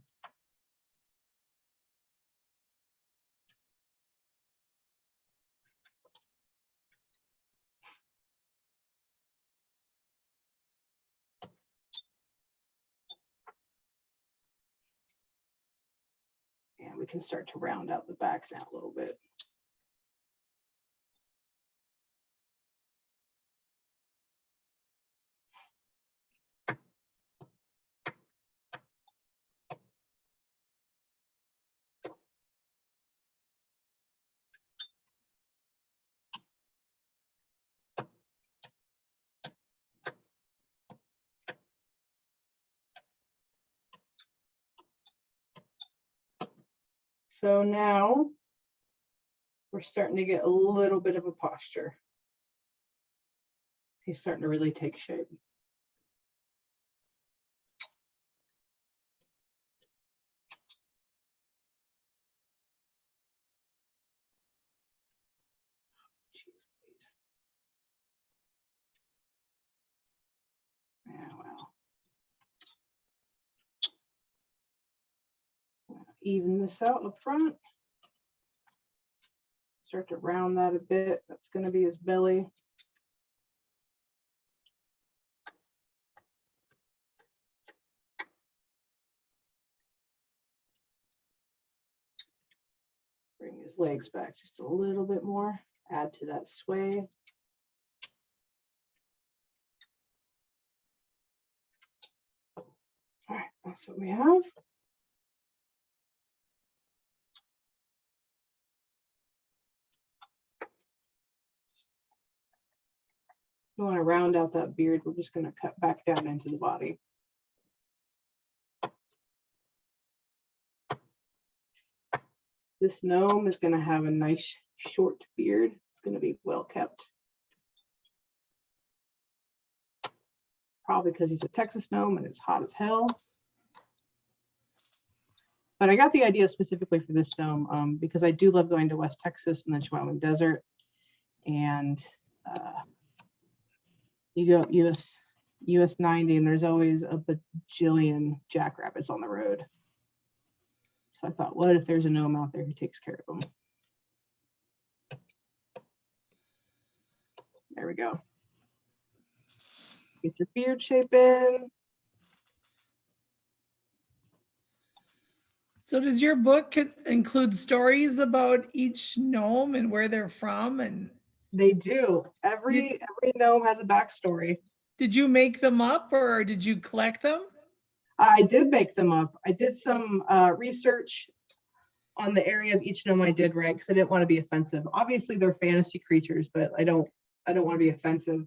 And we can start to round out the back now a little bit. So now we're starting to get a little bit of a posture. He's starting to really take shape. Yeah, well. Even this out up front. Start to round that a bit. That's going to be his belly. Bring his legs back just a little bit more. Add to that sway. All right, that's what we have. We want to round out that beard. We're just going to cut back down into the body. This gnome is going to have a nice short beard. It's going to be well kept. Probably because he's a Texas gnome and it's hot as hell. But I got the idea specifically for this gnome because I do love going to West Texas and the Chihuahuan Desert. And you go US 90 and there's always a bajillion jackrabbits on the road. So I thought, what if there's a gnome out there who takes care of them? There we go. Get your beard shape in. So does your book include stories about each gnome and where they're from? And they do. Every gnome has a backstory. Did you make them up or did you collect them? I did make them up. I did some research on the area of each gnome I did, right? Because I didn't want to be offensive. Obviously, they're fantasy creatures, but I don't want to be offensive.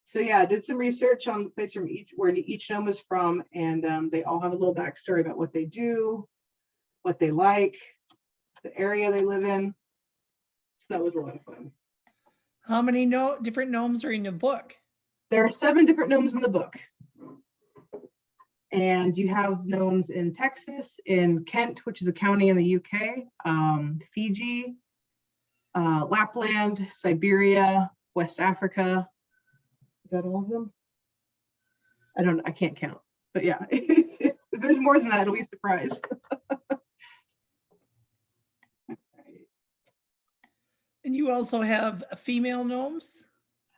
So yeah, I did some research on the place from where each gnome is from, and they all have a little backstory about what they do, what they like, the area they live in. So that was a lot of fun. How many different gnomes are in the book? There are 7 different gnomes in the book. And you have gnomes in Texas, in Kent, which is a county in the UK, Fiji, Lapland, Siberia, West Africa. Is that all of them? I can't count, but yeah, if there's more than that, it'll be a surprise. And you also have female gnomes?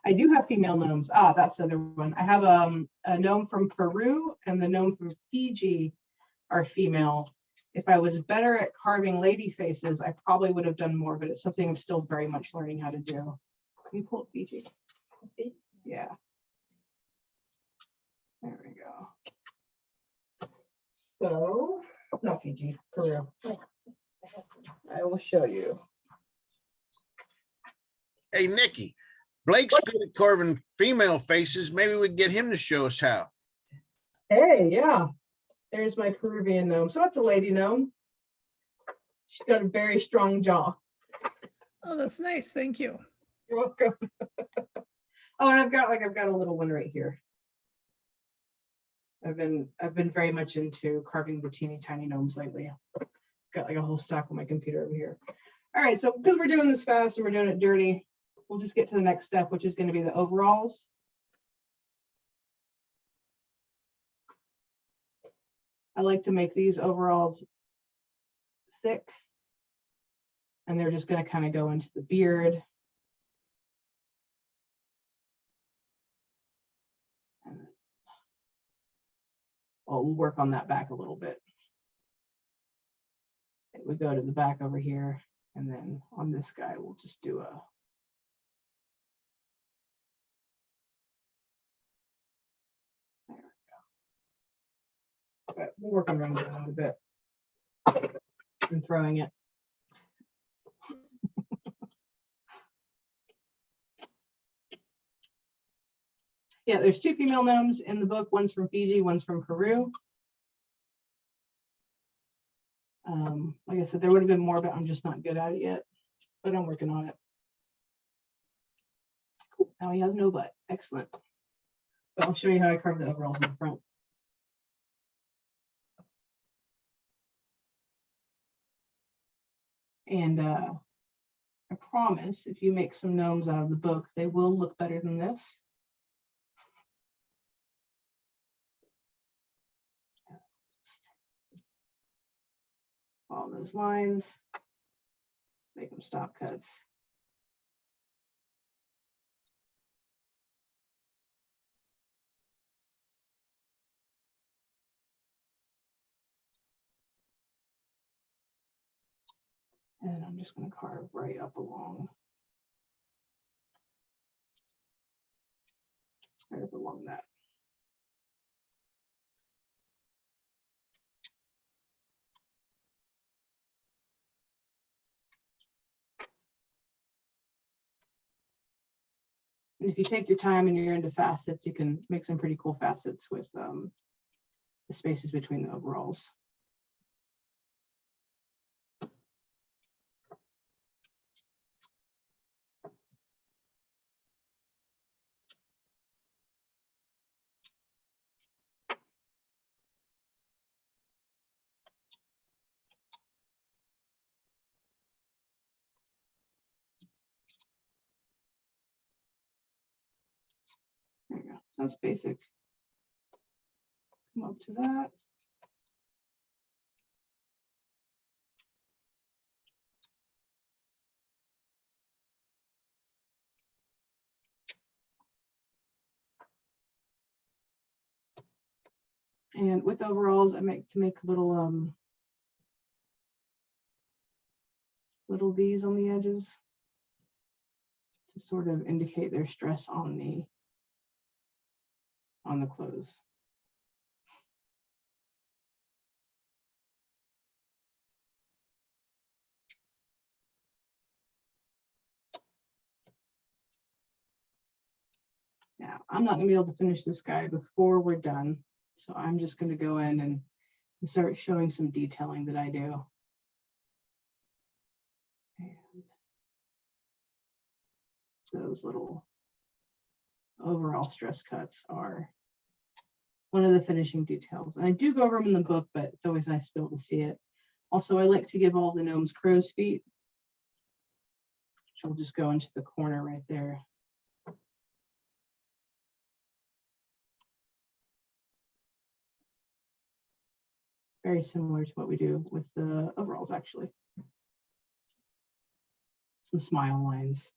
I do have female gnomes. Ah, that's the other one. I have a gnome from Peru and the gnome from Fiji are female. If I was better at carving lady faces, I probably would have done more, but it's something I'm still very much learning how to do. Can you pull up Fiji? Yeah. There we go. So, not Fiji, Peru. I will show you. Hey, Nikki, Blake's good at carving female faces. Maybe we get him to show us how. Hey, yeah. There's my Peruvian gnome. So that's a lady gnome. She's got a very strong jaw. Oh, that's nice. Thank you. You're welcome. Oh, and I've got a little one right here. I've been very much into carving the teeny tiny gnomes lately. Got like a whole stack on my computer over here. All right, so because we're doing this fast and we're doing it dirty, we'll just get to the next step, which is going to be the overalls. I like to make these overalls thick, and they're just going to kind of go into the beard. And we'll work on that back a little bit. We go to the back over here, and then on this guy, we'll just do a there we go. Okay, we'll work around it a little bit and throwing it. Yeah, there's two female gnomes in the book. One's from Fiji, one's from Peru. Like I said, there would have been more, but I'm just not good at it yet. But I'm working on it. Cool. Now he has no butt. Excellent. But I'll show you how I carve the overalls in the front. And I promise, if you make some gnomes out of the book, they will look better than this. All those lines, make them stop cuts. And I'm just going to carve right up along. Right up along that. And if you take your time and you're into facets, you can make some pretty cool facets with the spaces between the overalls. There you go. So that's basic. Come up to that. And with overalls, I make little little V's on the edges to sort of indicate their stress on the clothes. Now, I'm not going to be able to finish this guy before we're done, so I'm just going to go in and start showing some detailing that I do. And those little overall stress cuts are one of the finishing details. And I do go over them in the book, but it's always nice to be able to see it. Also, I like to give all the gnomes crow's feet, which will just go into the corner right there. Very similar to what we do with the overalls, actually. Some smile lines.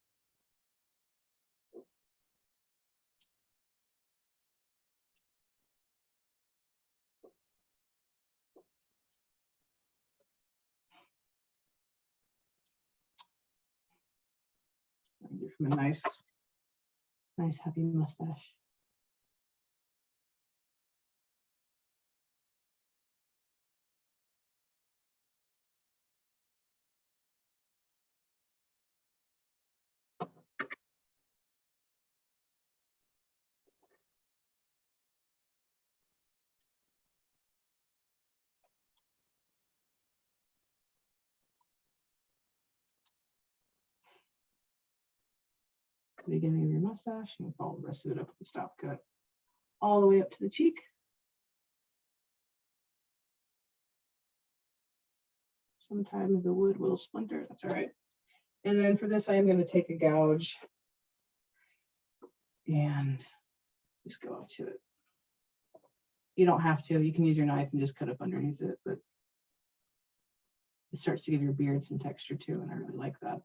Do from a nice happy mustache. Beginning of your mustache, and follow the rest of it up with the stop cut all the way up to the cheek. Sometimes the wood will splinter, that's all right. And then for this, I am going to take a gouge and just go to it. You don't have to, you can use your knife and just cut up underneath it, but it starts to give your beard some texture too, and I really like that.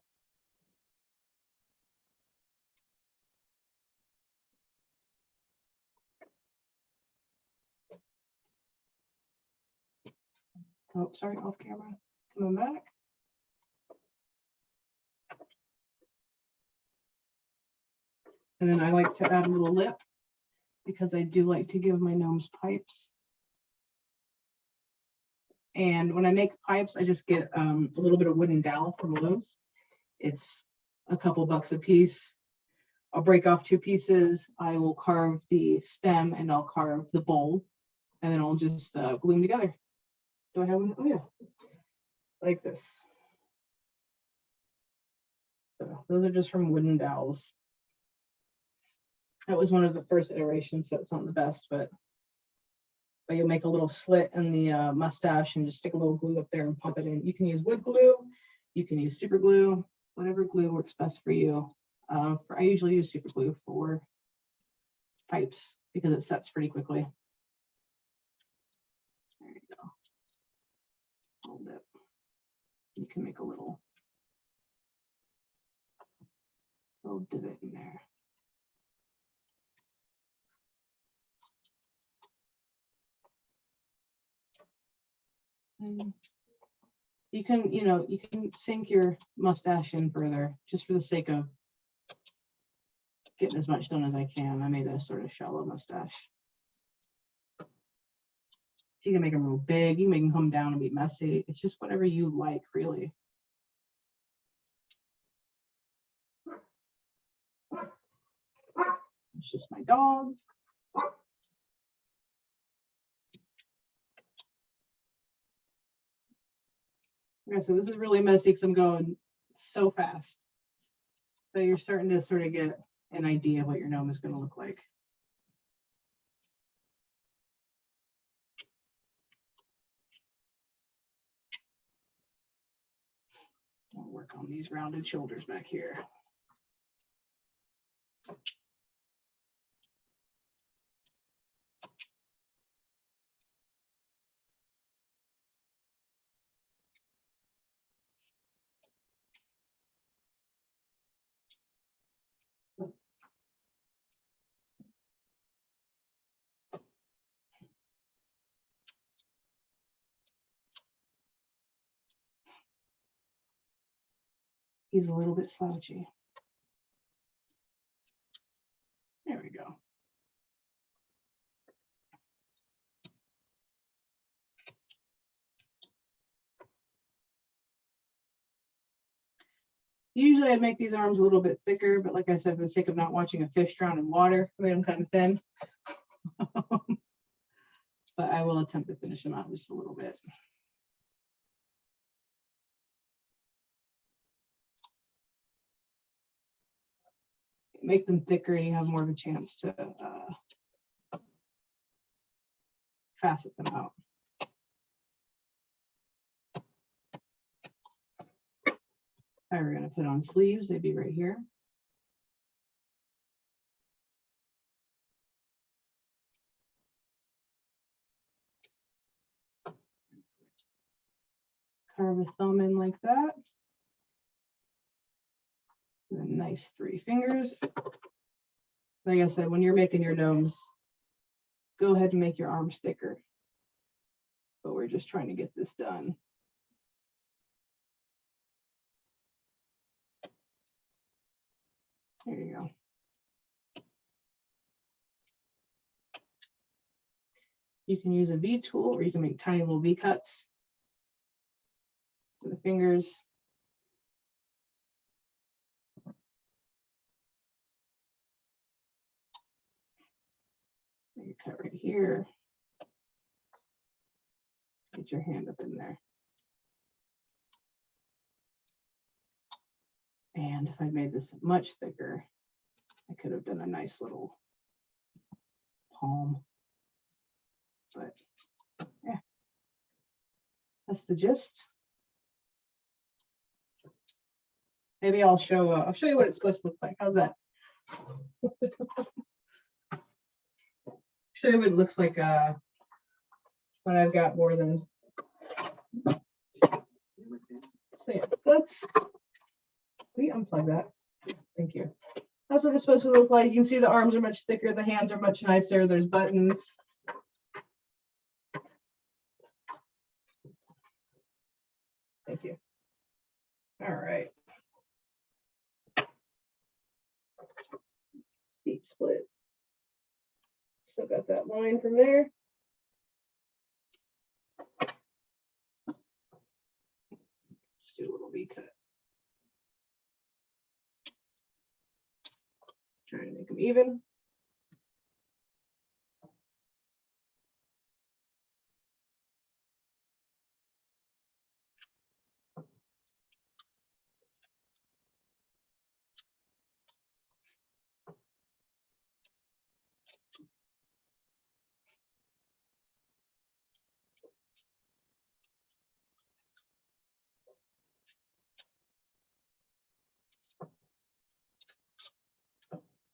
Oh, sorry, off camera. Coming back. And then I like to add a little lip because I do like to give my gnomes pipes. And when I make pipes, I just get a little bit of wooden dowel from Lowe's. It's a couple bucks a piece. I'll break off 2 pieces. I will carve the stem and I'll carve the bowl, and then I'll just glue them together. Do I have one? Oh yeah, like this. So those are just from wooden dowels. That was one of the first iterations, so it's not the best, but you'll make a little slit in the mustache and just stick a little glue up there and pop it in. You can use wood glue, you can use super glue, whatever glue works best for you. I usually use super glue for pipes because it sets pretty quickly. There you go. Hold it. You can make a little divot in there. And you can, you can sink your mustache in further just for the sake of getting as much done as I can. I made a sort of shallow mustache. You can make them real big, you can make them come down and be messy. It's just whatever you like, really. It's just my dog. Okay, so this is really messy because I'm going so fast. But you're starting to sort of get an idea of what your gnome is going to look like. I'll work on these rounded shoulders back here. He's a little bit slouchy. There we go. Usually I'd make these arms a little bit thicker, but like I said, for the sake of not watching a fish drown in water, I made them kind of thin. But I will attempt to finish them out just a little bit. Make them thicker and you have more of a chance to facet them out. If I were going to put on sleeves, they'd be right here. Carve a thumb in like that. And then nice 3 fingers. Like I said, when you're making your gnomes, go ahead and make your arms thicker. But we're just trying to get this done. There you go. You can use a V tool or you can make tiny little V cuts with the fingers. You cut right here. Get your hand up in there. And if I made this much thicker, I could have done a nice little palm. But yeah, that's the gist. Maybe I'll show you what it's supposed to look like. How's that? Show you what it looks like when I've got more than. So yeah, let's unplug that. Thank you. That's what it's supposed to look like. You can see the arms are much thicker, the hands are much nicer, there's buttons. Thank you. All right. Feet split. Still got that line from there. Just do a little V cut. Try to make them even.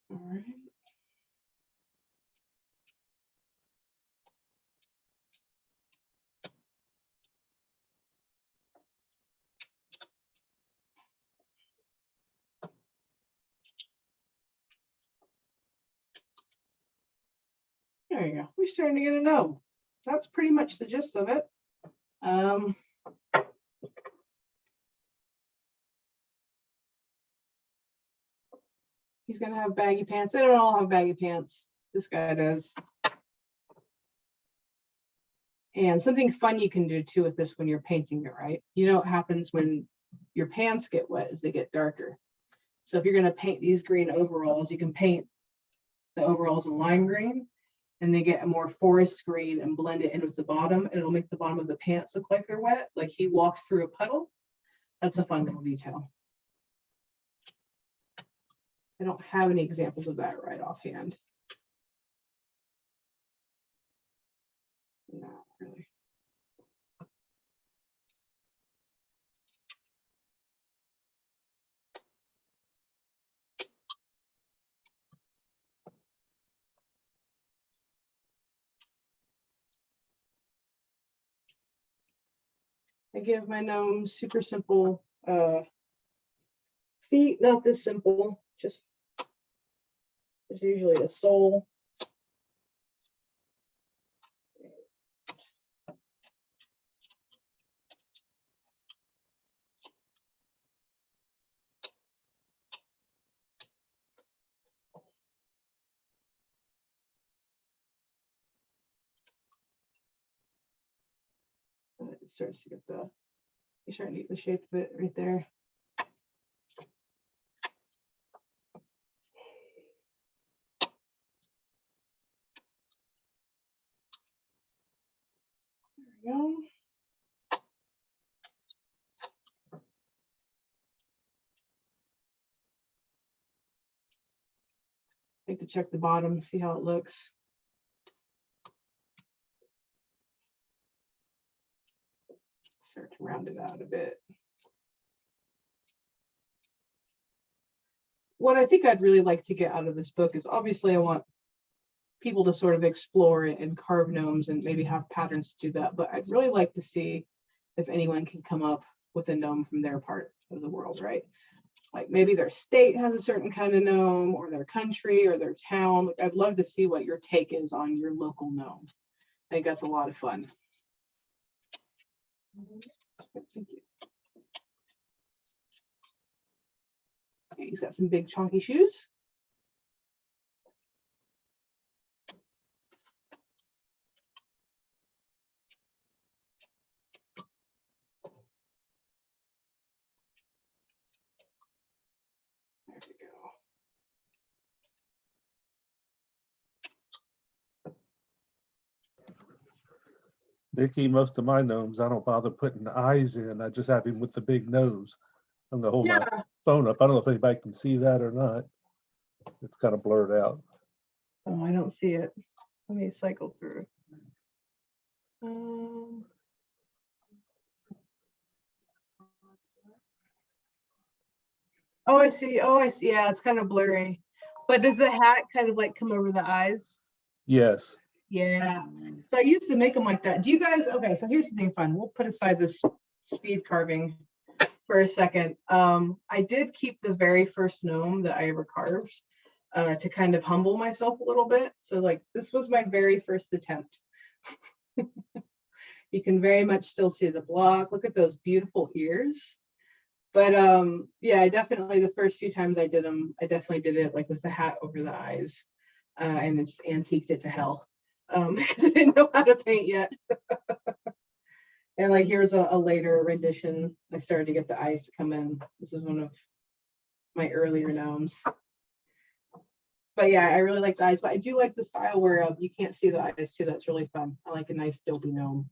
All right. There you go. We're starting to get a gnome. That's pretty much the gist of it. He's gonna have baggy pants. They don't all have baggy pants. This guy does. And something fun you can do too with this when you're painting it, right? You know what happens when your pants get wet is they get darker. So if you're gonna paint these green overalls, you can paint the overalls in lime green and they get a more forest green and blend it in with the bottom. It'll make the bottom of the pants look like they're wet, like he walked through a puddle. That's a fun little detail. I don't have any examples of that right offhand. Not really. I give my gnomes super simple feet, not this simple, just there's usually a sole. It starts to get you start to get the shape of it right there. There we go. I like to check the bottom, see how it looks. Start to round it out a bit. What I think I'd really like to get out of this book is obviously I want people to sort of explore and carve gnomes and maybe have patterns to do that. But I'd really like to see if anyone can come up with a gnome from their part of the world, right? Like maybe their state has a certain kind of gnome or their country or their town. I'd love to see what your take is on your local gnome. I think that's a lot of fun. Thank you. He's got some big chunky shoes. There we go. Nikki, most of my gnomes, I don't bother putting the eyes in. I just have him with the big nose. I'm gonna hold my phone up. I don't know if anybody can see that or not. It's kind of blurred out. Oh, I don't see it. Let me cycle through. Oh, I see. Oh, I see. Yeah, it's kind of blurry. But does the hat kind of like come over the eyes? Yes. Yeah. So I used to make them like that. Do you guys, okay, so here's the thing fun. We'll put aside this speed carving for a second. I did keep the very first gnome that I ever carved to kind of humble myself a little bit. So like this was my very first attempt. You can very much still see the block. Look at those beautiful ears. But yeah, I definitely, the first few times I did them, I definitely did it like with the hat over the eyes and it just antiqued it to hell because I didn't know how to paint yet. And like, here's a later rendition. I started to get the eyes to come in. This is one of my earlier gnomes. But yeah, I really like the eyes, but I do like the style where you can't see the eyes too. That's really fun. I like a nice dopey gnome.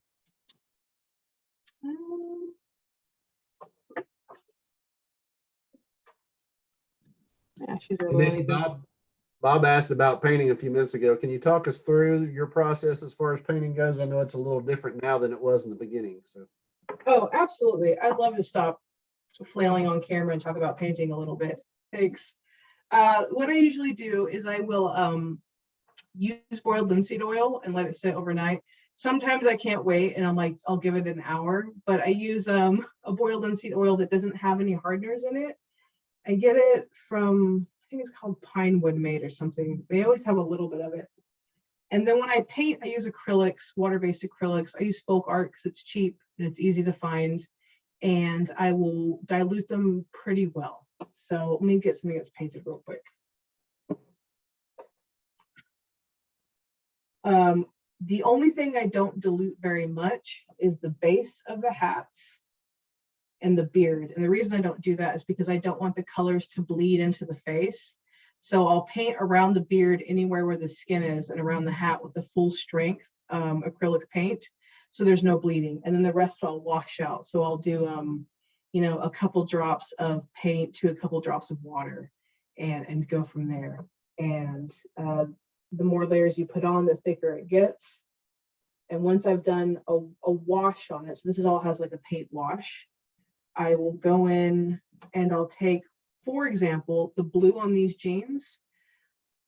Yeah, she's really Nikki, Bob asked about painting a few minutes ago. Can you talk us through your process as far as painting goes? I know it's a little different now than it was in the beginning. So. Oh, absolutely. I'd love to stop flailing on camera and talk about painting a little bit. Thanks. What I usually do is I will use boiled linseed oil and let it sit overnight. Sometimes I can't wait and I'm like, I'll give it an hour, but I use a boiled linseed oil that doesn't have any hardeners in it. I get it from, I think it's called Pine Wood Made or something. They always have a little bit of it. And then when I paint, I use acrylics, water-based acrylics. I use folk art because it's cheap and it's easy to find. And I will dilute them pretty well. So let me get something that's painted real quick. The only thing I don't dilute very much is the base of the hats and the beard. And the reason I don't do that is because I don't want the colors to bleed into the face. So I'll paint around the beard anywhere where the skin is and around the hat with the full strength acrylic paint. So there's no bleeding. And then the rest I'll wash out. So I'll do, you know, a couple drops of paint to a couple drops of water and go from there. And the more layers you put on, the thicker it gets. And once I've done a wash on it, so this is all has like a paint wash, I will go in and I'll take, for example, the blue on these jeans,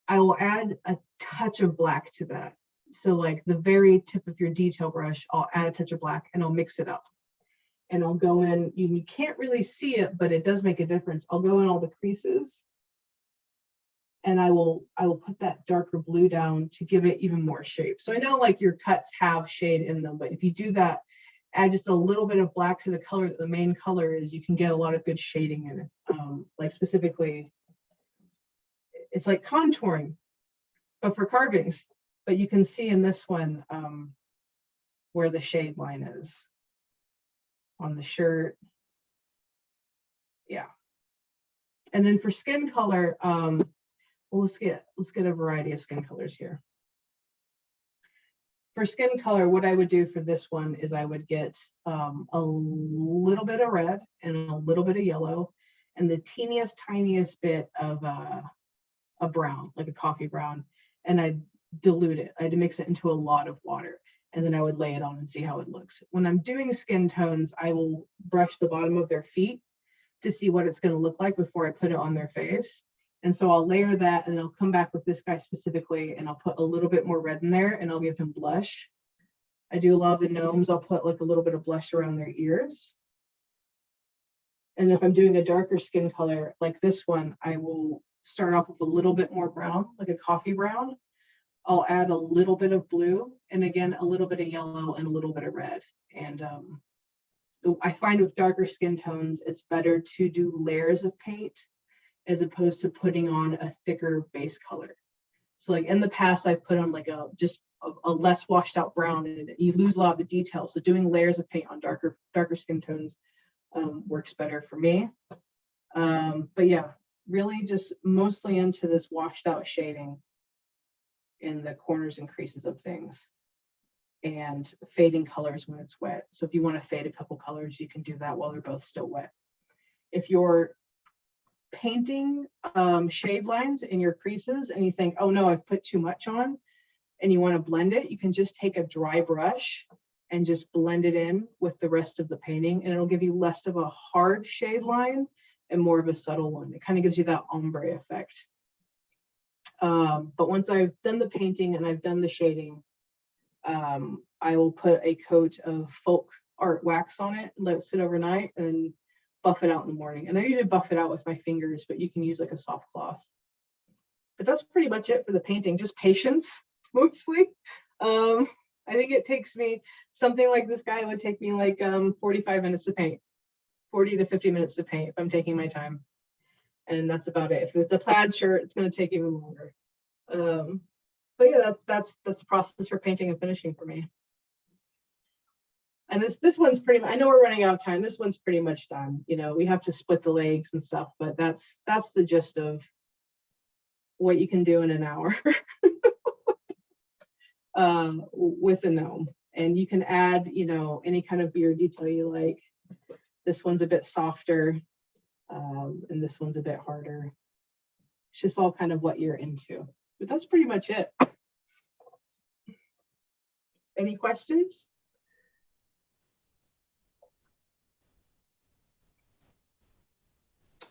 I will add a touch of black to that. So like the very tip of your detail brush, I'll add a touch of black and I'll mix it up. And I'll go in, you can't really see it, but it does make a difference. I'll go in all the creases and I will put that darker blue down to give it even more shape. So I know like your cuts have shade in them, but if you do that, add just a little bit of black to the color that the main color is, you can get a lot of good shading in it. Like specifically, it's like contouring, but for carvings. But you can see in this one where the shade line is on the shirt. Yeah. And then for skin color, well, let's get a variety of skin colors here. For skin color, what I would do for this one is I would get a little bit of red and a little bit of yellow and the teeniest, tiniest bit of a brown, like a coffee brown, and I'd dilute it. I'd mix it into a lot of water and then I would lay it on and see how it looks. When I'm doing skin tones, I will brush the bottom of their feet to see what it's going to look like before I put it on their face. And so I'll layer that and I'll come back with this guy specifically and I'll put a little bit more red in there and I'll give him blush. I do a lot of the gnomes, I'll put like a little bit of blush around their ears. And if I'm doing a darker skin color like this one, I will start off with a little bit more brown, like a coffee brown. I'll add a little bit of blue and again, a little bit of yellow and a little bit of red. And I find with darker skin tones, it's better to do layers of paint as opposed to putting on a thicker base color. So like in the past, I've put on like just a less washed out brown, and you lose a lot of the details. So doing layers of paint on darker skin tones works better for me. But yeah, really just mostly into this washed out shading in the corners and creases of things, and fading colors when it's wet. So if you want to fade a couple colors, you can do that while they're both still wet. If you're painting shade lines in your creases and you think, oh no, I've put too much on, and you want to blend it, you can just take a dry brush and just blend it in with the rest of the painting, and it'll give you less of a hard shade line and more of a subtle one. It kind of gives you that ombre effect. But once I've done the painting and I've done the shading, I will put a coat of folk art wax on it, let it sit overnight, and buff it out in the morning. And I usually buff it out with my fingers, but you can use like a soft cloth. But that's pretty much it for the painting, just patience mostly. I think it takes me, something like this guy would take me like 45 minutes to paint, 40 to 50 minutes to paint if I'm taking my time. And that's about it. If it's a plaid shirt, it's going to take even longer. But yeah, that's the process for painting and finishing for me. And this one's pretty much, I know we're running out of time. This one's pretty much done. You know, we have to split the legs and stuff, but that's the gist of what you can do in an hour with a gnome. And you can add, you know, any kind of beard detail you like. This one's a bit softer, and this one's a bit harder. It's just all kind of what you're into. But that's pretty much it. Any questions?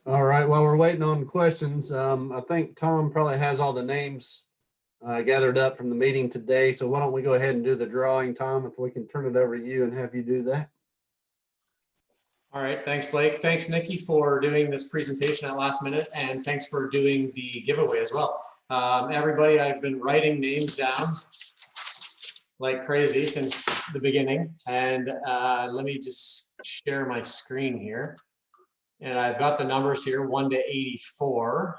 All right, while we're waiting on questions, I think Tom probably has all the names gathered up from the meeting today. So why don't we go ahead and do the drawing, Tom, if we can turn it over to you and have you do that. All right, thanks, Blake. Thanks, Nikki, for doing this presentation at last minute, and thanks for doing the giveaway as well. Everybody, I've been writing names down like crazy since the beginning, and let me just share my screen here. And I've got the numbers here, 1 to 84,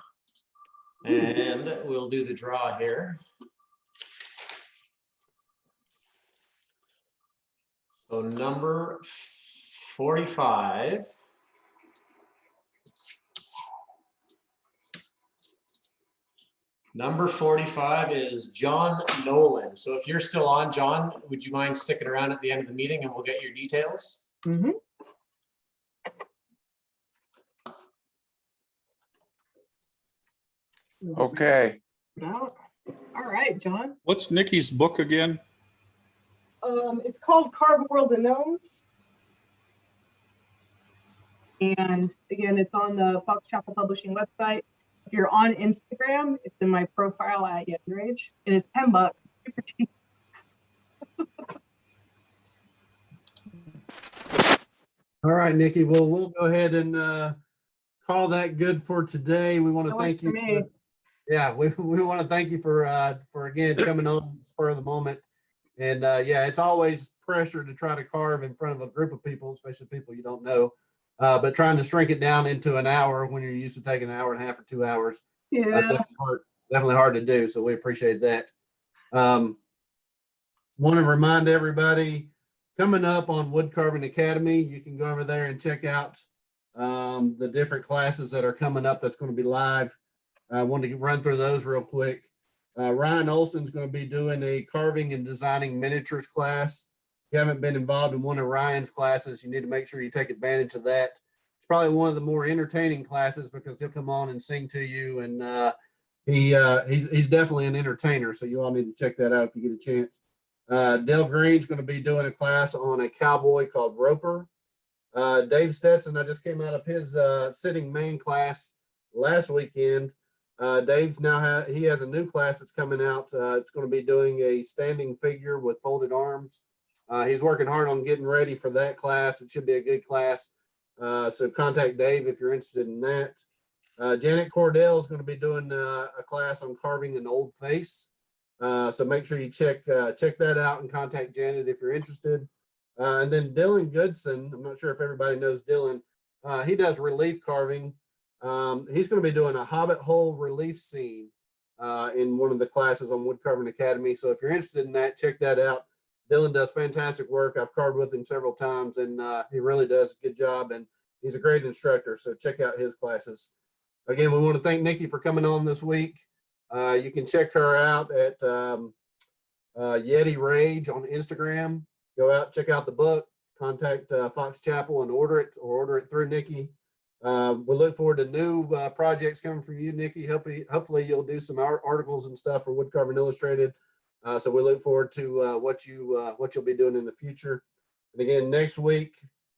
and we'll do the draw here. So number 45. Number 45 is John Nolan. So if you're still on, John, would you mind sticking around at the end of the meeting and we'll get your details? Mm-hmm. Okay. All right, John. What's Nikki's book again? It's called Carve World of Gnomes. And again, it's on the Fox Chapel Publishing website. If you're on Instagram, it's in my profile at YoungRage, and it's $10. Super cheap. All right, Nikki. Well, we'll go ahead and call that good for today. We want to thank you. Yeah, we want to thank you for again coming on spur of the moment. And yeah, it's always pressure to try to carve in front of a group of people, especially people you don't know. But trying to shrink it down into an hour when you're used to taking an hour and a half or 2 hours, that's definitely hard to do. So we appreciate that. Want to remind everybody, coming up on Woodcarving Academy, you can go over there and check out the different classes that are coming up that's going to be live. I wanted to run through those real quick. Ryan Olson's going to be doing a carving and designing miniatures class. If you haven't been involved in one of Ryan's classes, you need to make sure you take advantage of that. It's probably one of the more entertaining classes because he'll come on and sing to you, and he's definitely an entertainer. So you all need to check that out if you get a chance. Dale Green's going to be doing a class on a cowboy called Roper. Dave Stetson, I just came out of his sitting man class last weekend. Dave's now he has a new class that's coming out. It's going to be doing a standing figure with folded arms. He's working hard on getting ready for that class. It should be a good class. So contact Dave if you're interested in that. Janet Cordell is going to be doing a class on carving an old face. So make sure you check that out and contact Janet if you're interested. And then Dylan Goodson, I'm not sure if everybody knows Dylan. He does relief carving. He's going to be doing a Hobbit hole relief scene in one of the classes on Woodcarving Academy. So if you're interested in that, check that out. Dylan does fantastic work. I've carved with him several times, and he really does a good job, and he's a great instructor. So check out his classes. Again, we want to thank Nikki for coming on this week. You can check her out at Yeti Rage on Instagram. Go out, check out the book, contact Fox Chapel and order it, or order it through Nikki. We look forward to new projects coming from you, Nikki. Hopefully you'll do some articles and stuff for Woodcarving Illustrated. So we look forward to what you'll be doing in the future. And again, next week,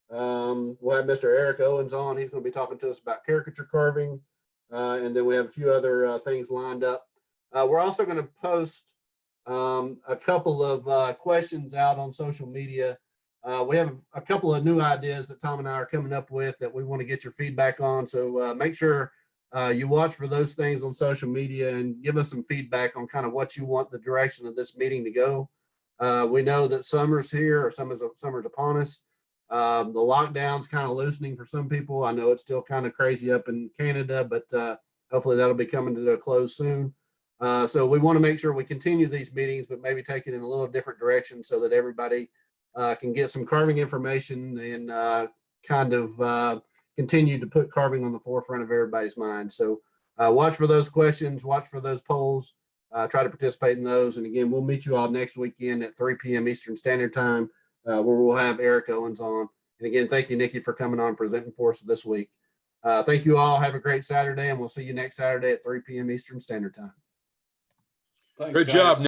we'll have Mr. Eric Owens on. He's going to be talking to us about caricature carving. And then we have a few other things lined up. We're also going to post a couple of questions out on social media. We have a couple of new ideas that Tom and I are coming up with that we want to get your feedback on. So make sure you watch for those things on social media and give us some feedback on kind of what you want the direction of this meeting to go. We know that summer's here, or summer's upon us. The lockdown's kind of loosening for some people. I know it's still kind of crazy up in Canada, but hopefully that'll be coming to a close soon. So we want to make sure we continue these meetings, but maybe take it in a little different direction so that everybody can get some carving information and kind of continue to put carving on the forefront of everybody's mind. So watch for those questions, watch for those polls, try to participate in those. And again, we'll meet you all next weekend at 3 p.m. Eastern Standard Time. Where we'll have Eric Owens on. And again, thank you, Nikki, for coming on and presenting for us this week. Thank you all. Have a great Saturday, and we'll see you next Saturday at 3 p.m. Eastern Standard Time. Good job, Nick.